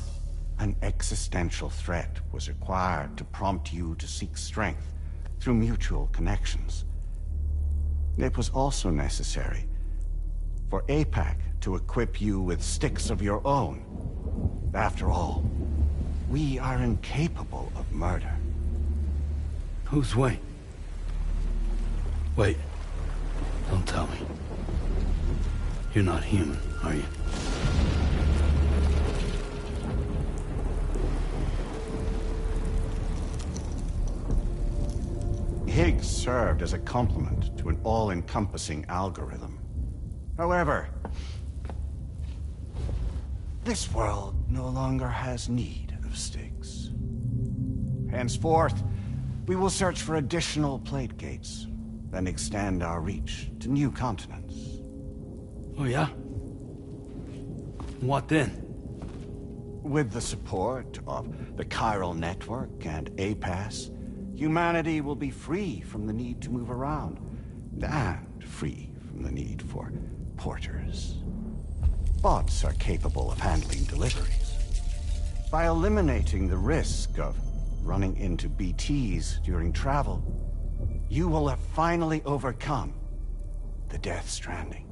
An existential threat was required to prompt you to seek strength through mutual connections. It was also necessary for APAC to equip you with sticks of your own. After all, we are incapable of murder. Who's we? Wait. Don't tell me. You're not human, are you? Higgs served as a complement to an all-encompassing algorithm. However, this world no longer has need of sticks. Henceforth, we will search for additional plate gates, then extend our reach to new continents. Oh, yeah? What then? With the support of the chiral network and APAS, humanity will be free from the need to move around, and free from the need for porters. Bots are capable of handling deliveries. By eliminating the risk of running into BTs during travel, you will have finally overcome the Death Stranding.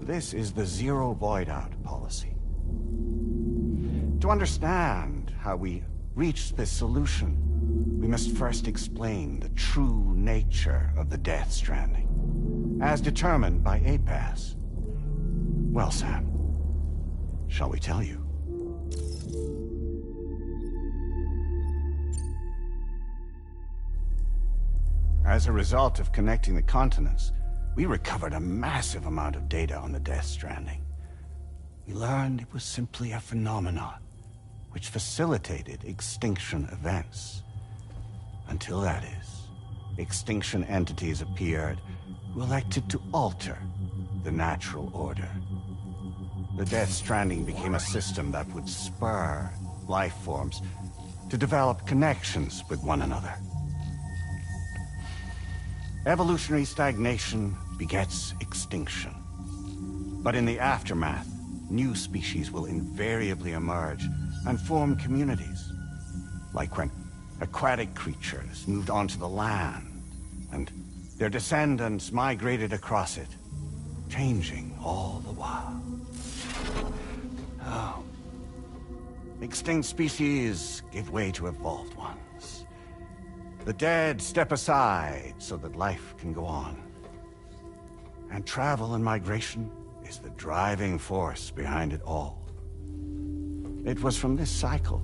This is the Zero Void-Out policy. To understand how we reached this solution, we must first explain the true nature of the Death Stranding, as determined by APAS. Well, Sam, shall we tell you? As a result of connecting the continents, we recovered a massive amount of data on the Death Stranding. We learned it was simply a phenomenon, which facilitated extinction events. Until that is, extinction entities appeared who elected to alter the natural order. The Death Stranding became a system that would spur life forms to develop connections with one another. Evolutionary stagnation begets extinction. But in the aftermath, new species will invariably emerge and form communities. Like when aquatic creatures moved onto the land, and their descendants migrated across it, changing all the while. Oh. Extinct species give way to evolved ones. The dead step aside so that life can go on. And travel and migration is the driving force behind it all. It was from this cycle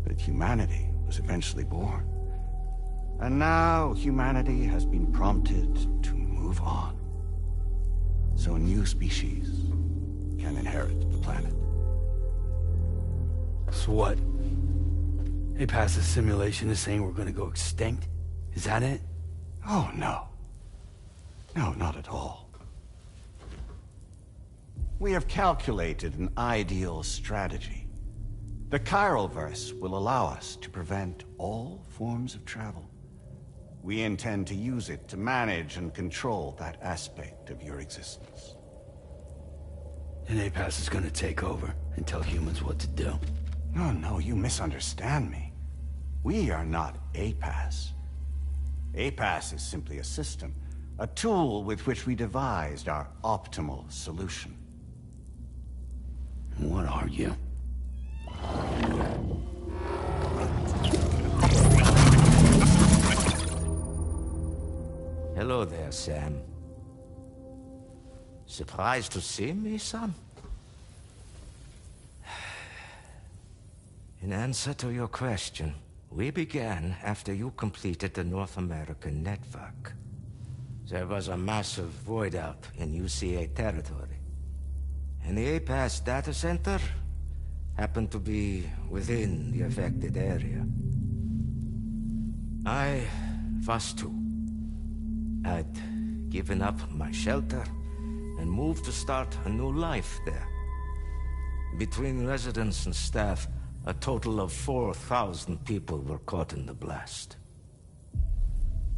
that humanity was eventually born. And now humanity has been prompted to move on. So a new species can inherit the planet. So what? APAS's simulation is saying we're gonna go extinct? Is that it? Oh, no. No, not at all. We have calculated an ideal strategy. The Chiralverse will allow us to prevent all forms of travel. We intend to use it to manage and control that aspect of your existence. And APAS is gonna take over and tell humans what to do. No, you misunderstand me. We are not APAS. APAS is simply a system, a tool with which we devised our optimal solution. What are you? Hello there, Sam. Surprised to see me, son? In answer to your question, we began after you completed the North American network. There was a massive void out in UCA territory, and the APAS data center happened to be within the affected area. I was too. I'd given up my shelter and moved to start a new life there. Between residents and staff, a total of 4,000 people were caught in the blast.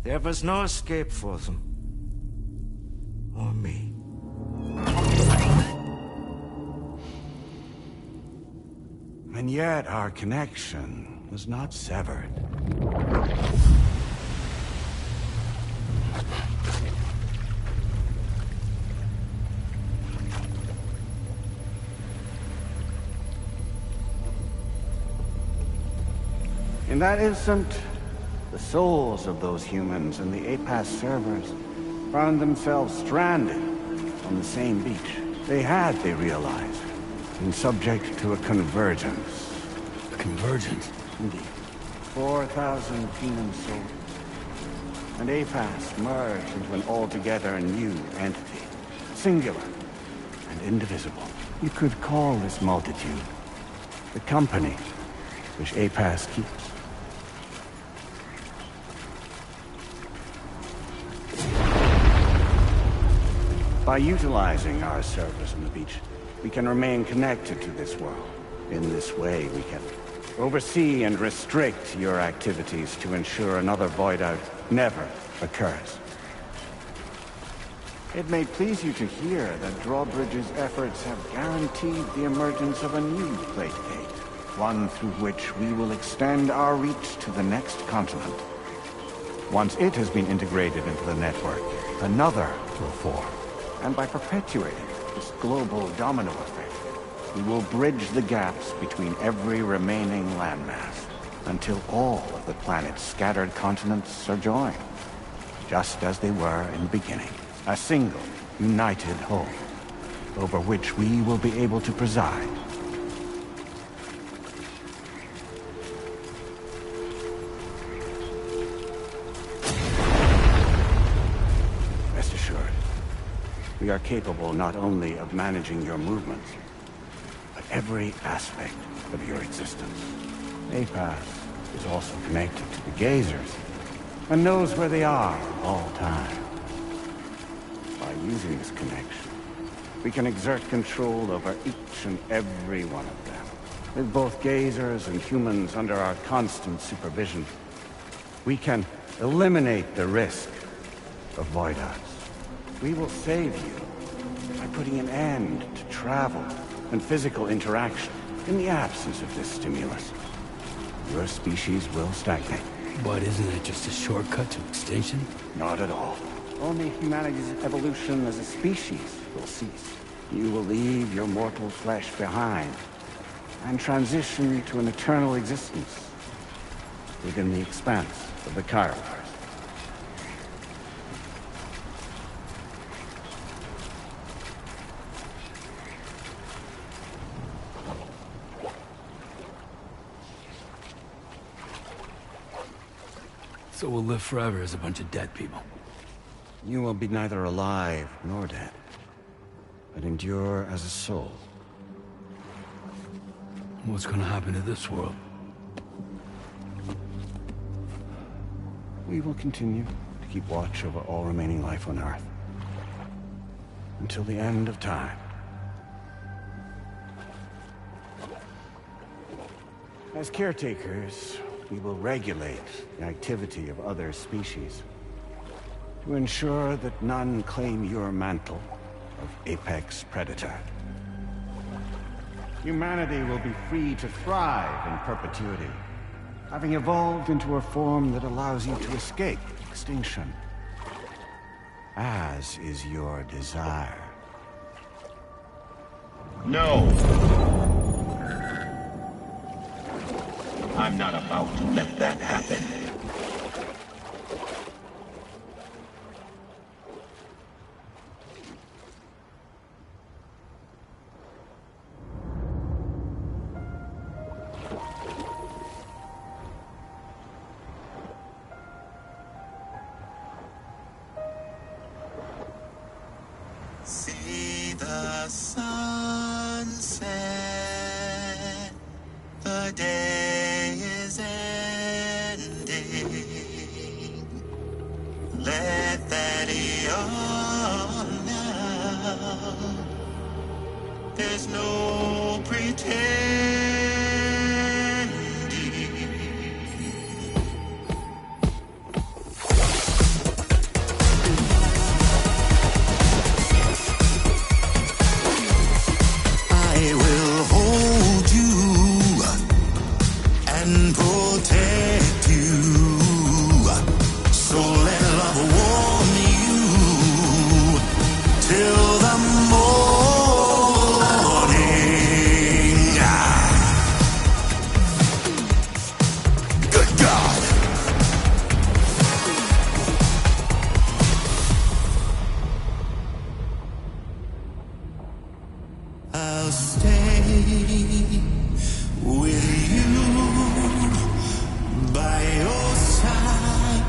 There was no escape for them. Or me. And yet our connection was not severed. In that instant, the souls of those humans in the APAS servers found themselves stranded on the same beach. They realized, been subject to a convergence. A convergence? Indeed. 4,000 human souls. And APAS merged into an altogether new entity. Singular and indivisible. You could call this multitude the company which APAS keeps. By utilizing our servers on the beach, we can remain connected to this world. In this way, we can oversee and restrict your activities to ensure another void out never occurs. It may please you to hear that Drawbridge's efforts have guaranteed the emergence of a new plate gate, one through which we will extend our reach to the next continent. Once it has been integrated into the network, another will form. And by perpetuating this global domino effect, we will bridge the gaps between every remaining landmass until all of the planet's scattered continents are joined, just as they were in the beginning. A single, united whole, over which we will be able to preside. Rest assured, we are capable not only of managing your movements, but every aspect of your existence. APAS is also connected to the gazers, and knows where they are at all times. By using this connection, we can exert control over each and every one of them. With both gazers and humans under our constant supervision, we can eliminate the risk of void arts. We will save you by putting an end to travel and physical interaction in the absence of this stimulus. Your species will stagnate. But isn't it just a shortcut to extinction? Not at all. Only humanity's evolution as a species will cease. You will leave your mortal flesh behind and transition to an eternal existence within the expanse of the Chiroverse. So we'll live forever as a bunch of dead people. You will be neither alive nor dead, but endure as a soul. What's gonna happen to this world? We will continue to keep watch over all remaining life on Earth until the end of time. As caretakers, we will regulate the activity of other species to ensure that none claim your mantle of apex predator. Humanity will be free to thrive in perpetuity, having evolved into a form that allows you to escape extinction, as is your desire. No! I'm not about to let that happen. See the sunset, the day is ending. Let that yawn now. There's no pretending. I will hold you and protect you. So let love warm you till the morning. Good God. I'll stay with you by your side.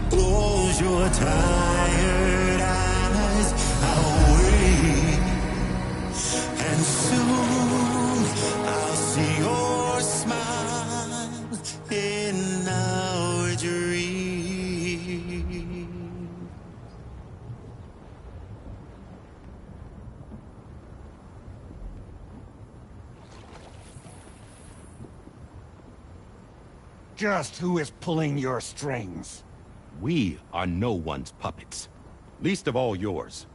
Close your tired eyes. I'll wait, and soon I'll see your smile in our dream. Just who is pulling your strings? We are no one's puppets. Least of all yours.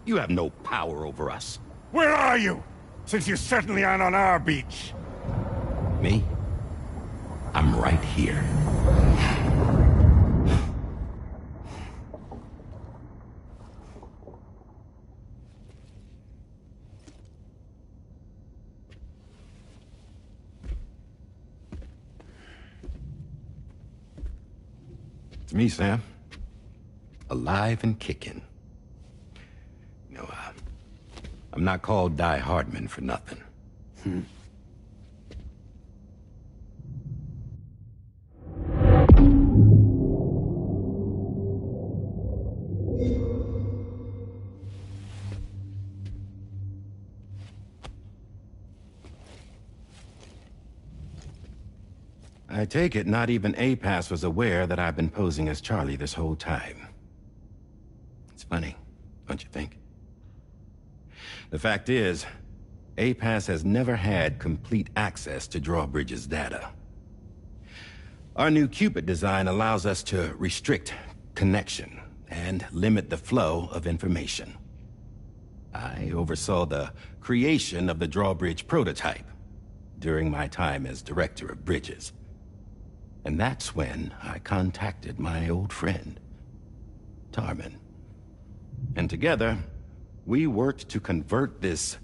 You have no power over us. Where are you? Since you certainly aren't on our beach. Me? I'm right here. It's me, Sam. Alive and kicking. No, I'm not called Die Hardman for nothing. I take it not even APAS was aware that I've been posing as Charlie this whole time. It's funny, don't you think? The fact is, APAS has never had complete access to Drawbridge's data. Our new Cupid design allows us to restrict connection and limit the flow of information. I oversaw the creation of the Drawbridge prototype during my time as Director of Bridges. And that's when I contacted my old friend, Tarman. And together, we worked to convert this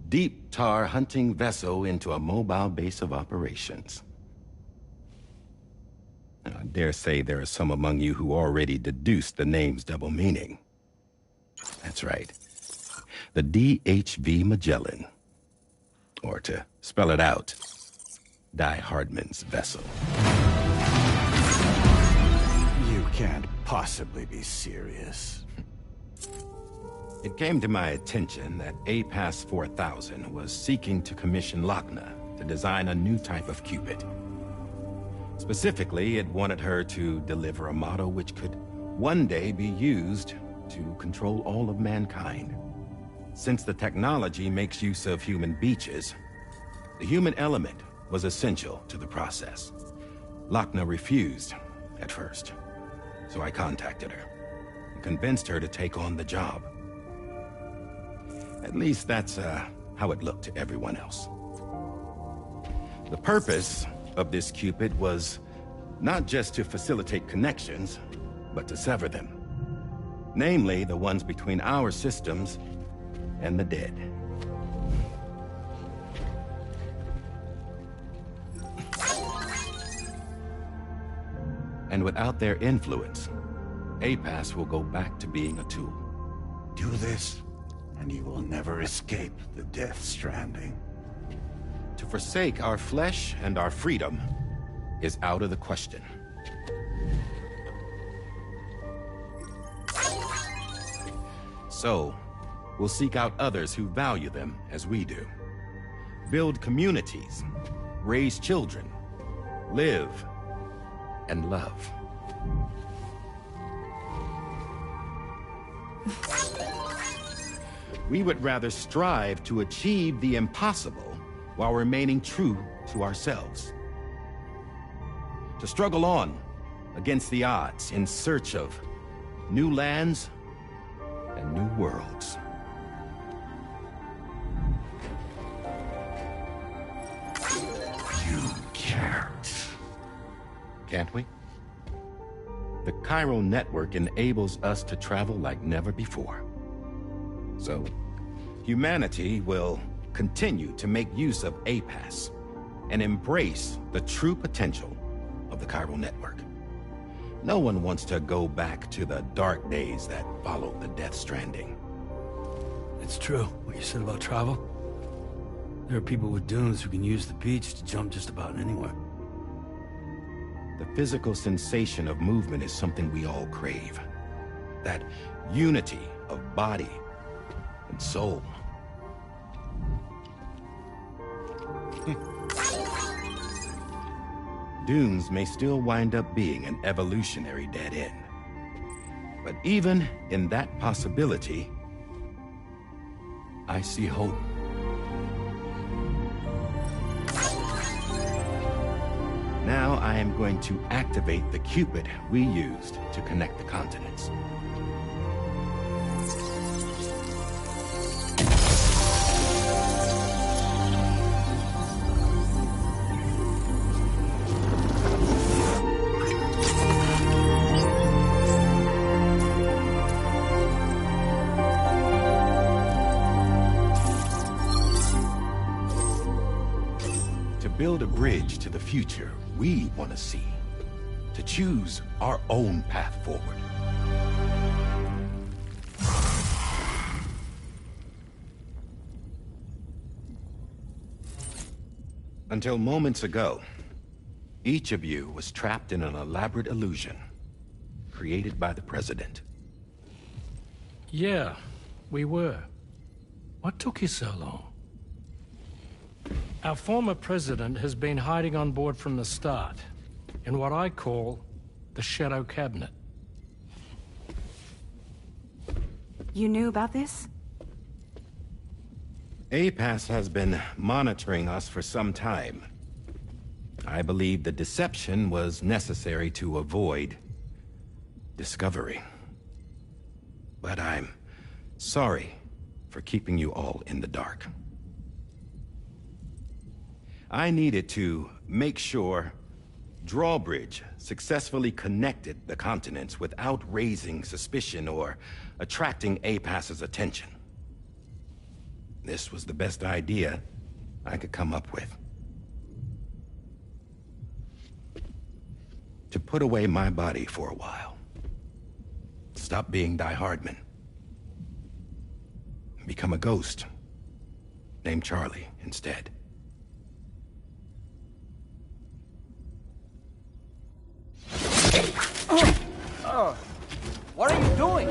deep tar hunting vessel into a mobile base of operations. I dare say there are some among you who already deduced the name's double meaning. That's right. The DHV Magellan. Or to spell it out, Die Hardman's vessel. You can't possibly be serious. It came to my attention that APAS 4000 was seeking to commission Lochna to design a new type of Cupid. Specifically, it wanted her to deliver a model which could one day be used to control all of mankind. Since the technology makes use of human beaches, the human element was essential to the process. Lochna refused at first, so I contacted her and convinced her to take on the job. At least that's how it looked to everyone else. The purpose of this Cupid was not just to facilitate connections, but to sever them. Namely, the ones between our systems and the dead. And without their influence, APAS will go back to being a tool. Do this, and you will never escape the Death Stranding. To forsake our flesh and our freedom is out of the question. So, we'll seek out others who value them as we do. Build communities, raise children, live, and love. We would rather strive to achieve the impossible while remaining true to ourselves. To struggle on against the odds in search of new lands and new worlds. You can't. Can't we? The Chiral network enables us to travel like never before. So, humanity will continue to make use of APAS and embrace the true potential of the Chiral network. No one wants to go back to the dark days that followed the Death Stranding. It's true, what you said about travel. There are people with dunes who can use the beach to jump just about anywhere. The physical sensation of movement is something we all crave. That unity of body and soul. Dunes may still wind up being an evolutionary dead end. But even in that possibility, I see hope. Now I am going to activate the Cupid we used to connect the continents. Build a bridge to the future we want to see, to choose our own path forward. Until moments ago, each of you was trapped in an elaborate illusion created by the President. Yeah, we were. What took you so long? Our former president has been hiding on board from the start. in what I call the Shadow Cabinet. You knew about this? APAS has been monitoring us for some time. I believe the deception was necessary to avoid discovery. But I'm sorry for keeping you all in the dark. I needed to make sure Drawbridge successfully connected the continents without raising suspicion or attracting APAS's attention. This was the best idea I could come up with. To put away my body for a while. Stop being Die Hardman. Become a ghost. Named Charlie instead. What are you doing?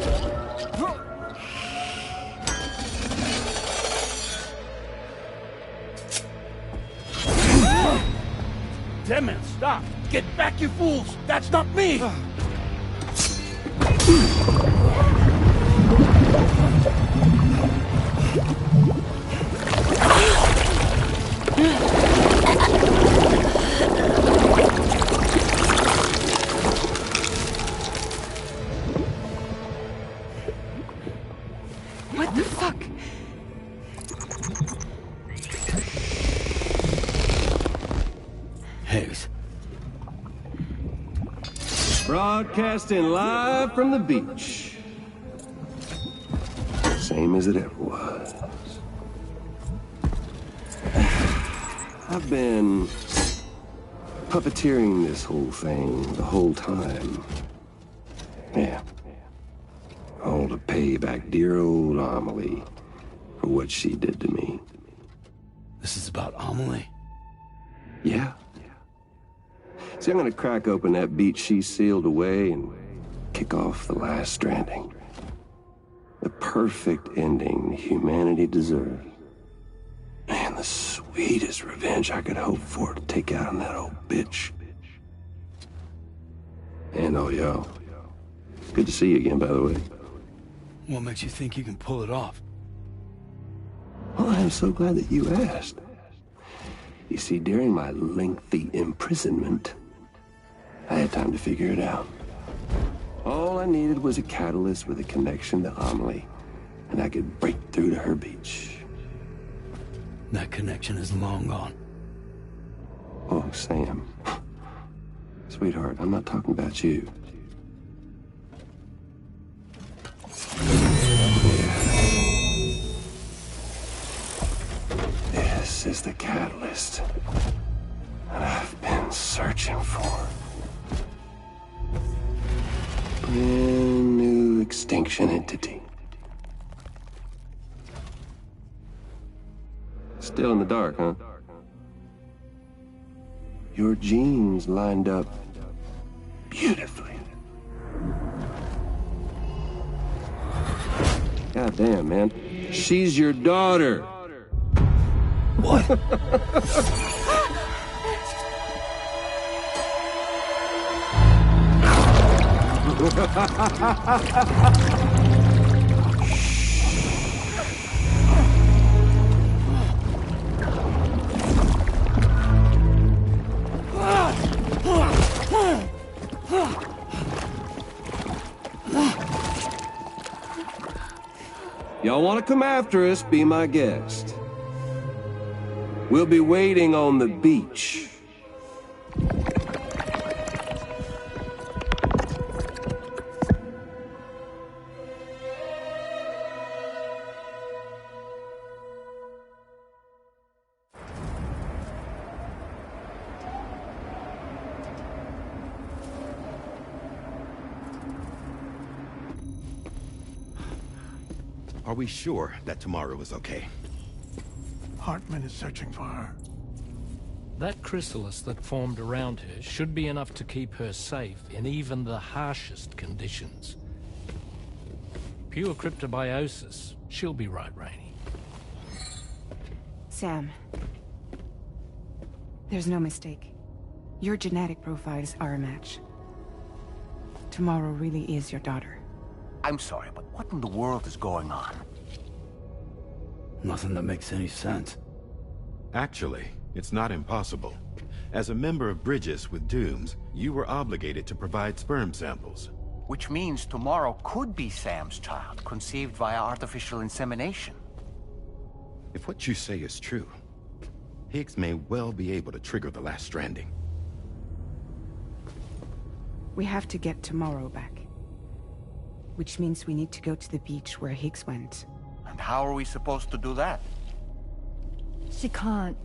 Damn it, stop! Get back, you fools! That's not me! What the fuck? Higgs. Broadcasting live from the beach. Same as it ever was. I've been puppeteering this whole thing the whole time. Yeah. All to pay back dear old Amelie for what she did to me. This is about Amelie? Yeah. See, I'm gonna crack open that beach she sealed away and kick off the last stranding. The perfect ending humanity deserves. And the sweetest revenge I could hope for to take out on that old bitch. And oh, y'all. Good to see you again, by the way. What makes you think you can pull it off? Well, I'm so glad that you asked. You see, during my lengthy imprisonment, I had time to figure it out. All I needed was a catalyst with a connection to Amelie, and I could break through to her beach. That connection is long gone. Oh, Sam. Sweetheart, I'm not talking about you. This is the catalyst that I've been searching for. Brand new extinction entity. Still in the dark, huh? Your genes lined up beautifully. God damn, man. She's your daughter. What? Y'all want to come after us, be my guest. We'll be waiting on the beach. Are we sure that tomorrow is okay? Hartman is searching for her. That chrysalis that formed around her should be enough to keep her safe in even the harshest conditions. Pure cryptobiosis. She'll be right, Rainey. Sam. There's no mistake. Your genetic profiles are a match. Tomorrow really is your daughter. I'm sorry, but what in the world is going on? Nothing that makes any sense. Actually, it's not impossible. As a member of Bridges with Dooms, you were obligated to provide sperm samples. Which means tomorrow could be Sam's child, conceived via artificial insemination. If what you say is true, Higgs may well be able to trigger the last stranding. We have to get tomorrow back. Which means we need to go to the beach where Higgs went. And how are we supposed to do that? She can't.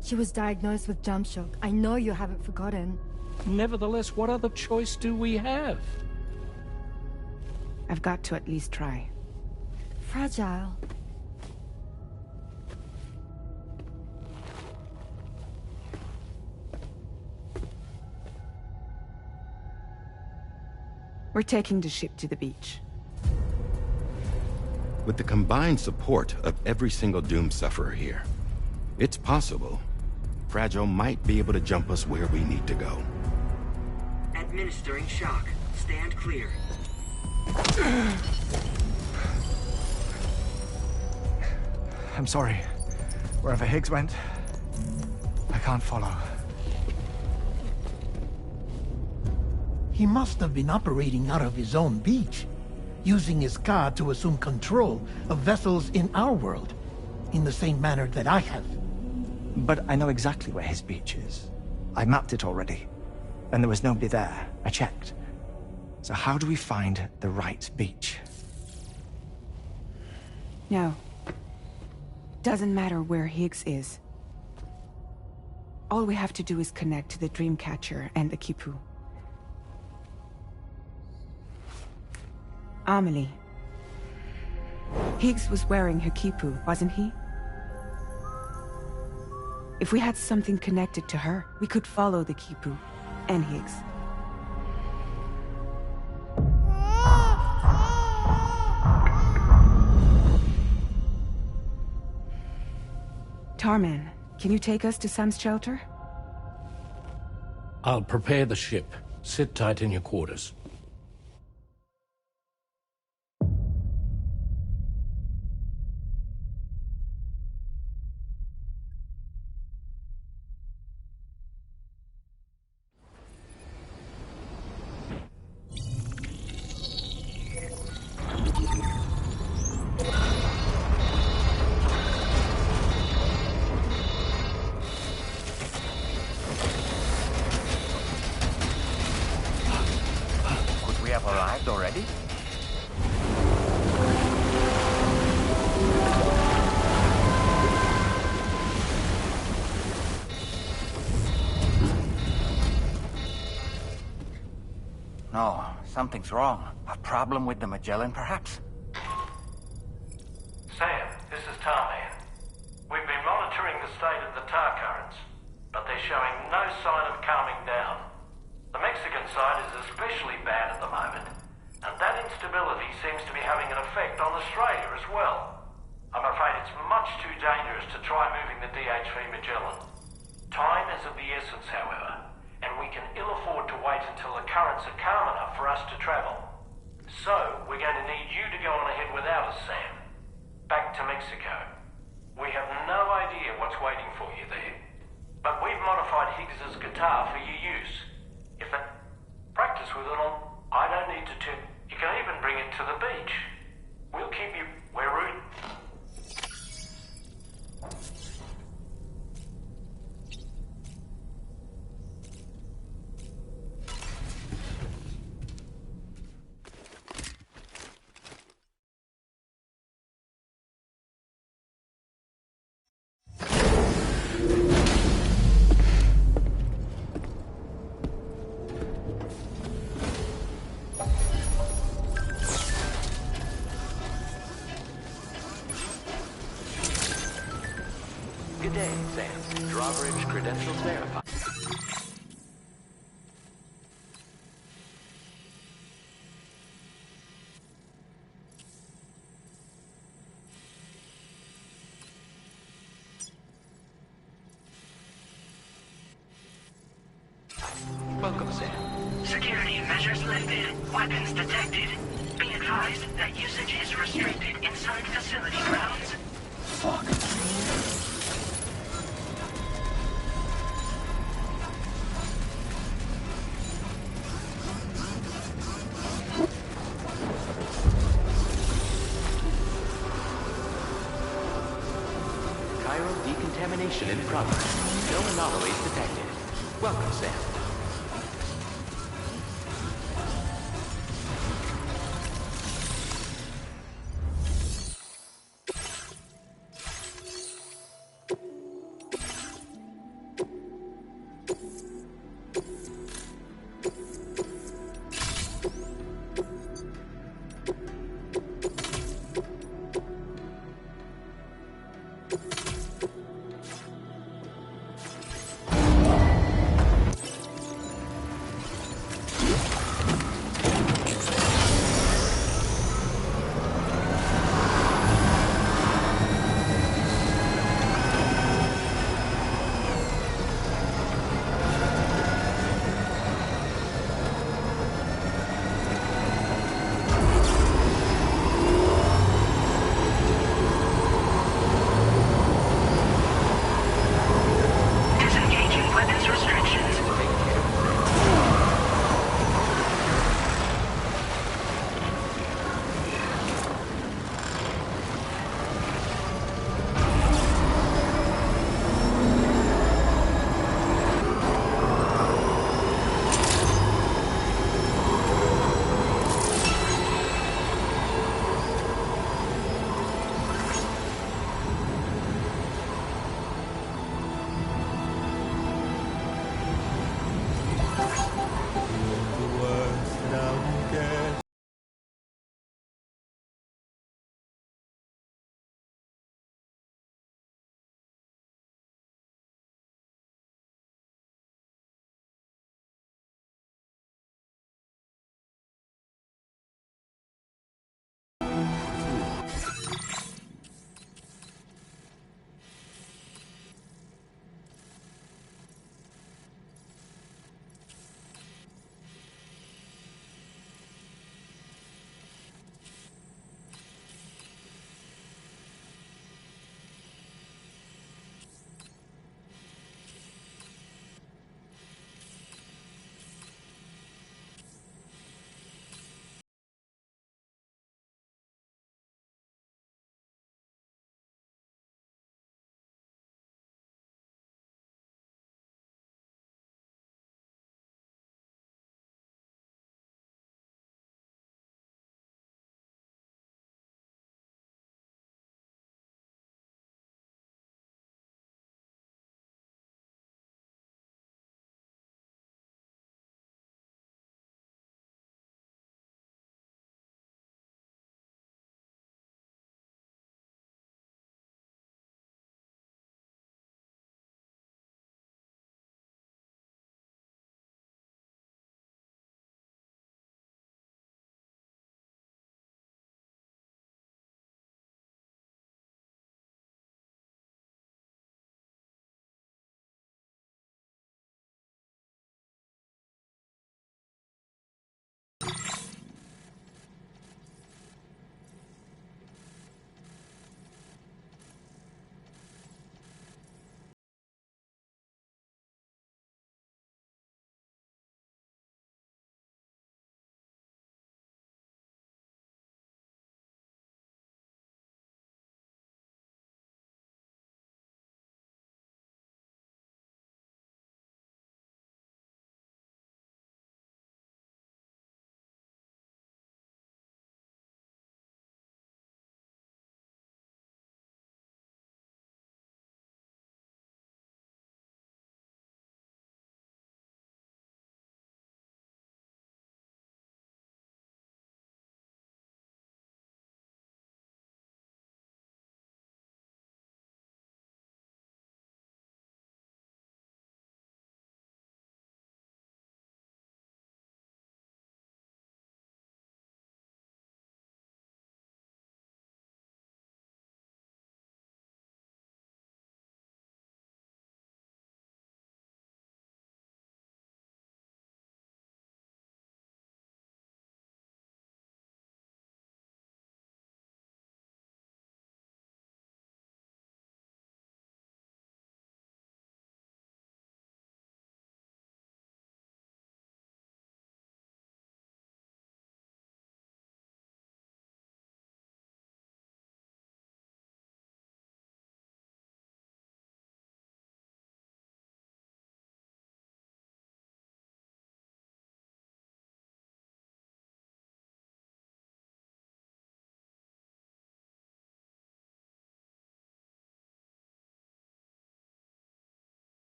She was diagnosed with jump shock. I know you haven't forgotten. Nevertheless, what other choice do we have? I've got to at least try. Fragile. We're taking the ship to the beach. With the combined support of every single Doom sufferer here, it's possible Fragile might be able to jump us where we need to go. Administering shock. Stand clear. I'm sorry. Wherever Higgs went, I can't follow. He must have been operating out of his own beach, using his car to assume control of vessels in our world, in the same manner that I have. But I know exactly where his beach is. I mapped it already, and there was nobody there. I checked. So how do we find the right beach? No. Doesn't matter where Higgs is. All we have to do is connect to the Dreamcatcher and the Kipu. Amelie. Higgs was wearing her Kipu, wasn't he? If we had something connected to her, we could follow the Kipu and Higgs. Tarman, can you take us to Sam's shelter? I'll prepare the ship. Sit tight in your quarters. Could we have arrived already? No, something's wrong. A problem with the Magellan, perhaps? Sam, this is Tarman. We've been monitoring the state of the tar currents, but they're showing no sign of calming down. The Mexican side is especially bad at the moment, and that instability seems to be having an effect on Australia as well. I'm afraid it's much too dangerous to try moving the DH3 Magellan. Time is of the essence, however, and we can ill afford to wait until the currents are calm enough for us to travel. So, we're going to need you to go on ahead without us, Sam. Back to Mexico. We have no idea what's waiting for you there, but we've modified Higgs's guitar for your use. If it practice with it on, I don't need to tip. You can even bring it to the beach. We'll keep you where Rude. Good day, Sam. Drawbridge credentials verified. Sensors lifted. Weapons detected. Be advised that usage is restricted inside facility grounds. Fuck. Chiral decontamination in progress. No anomalies detected. Welcome, Sam.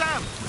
Sam!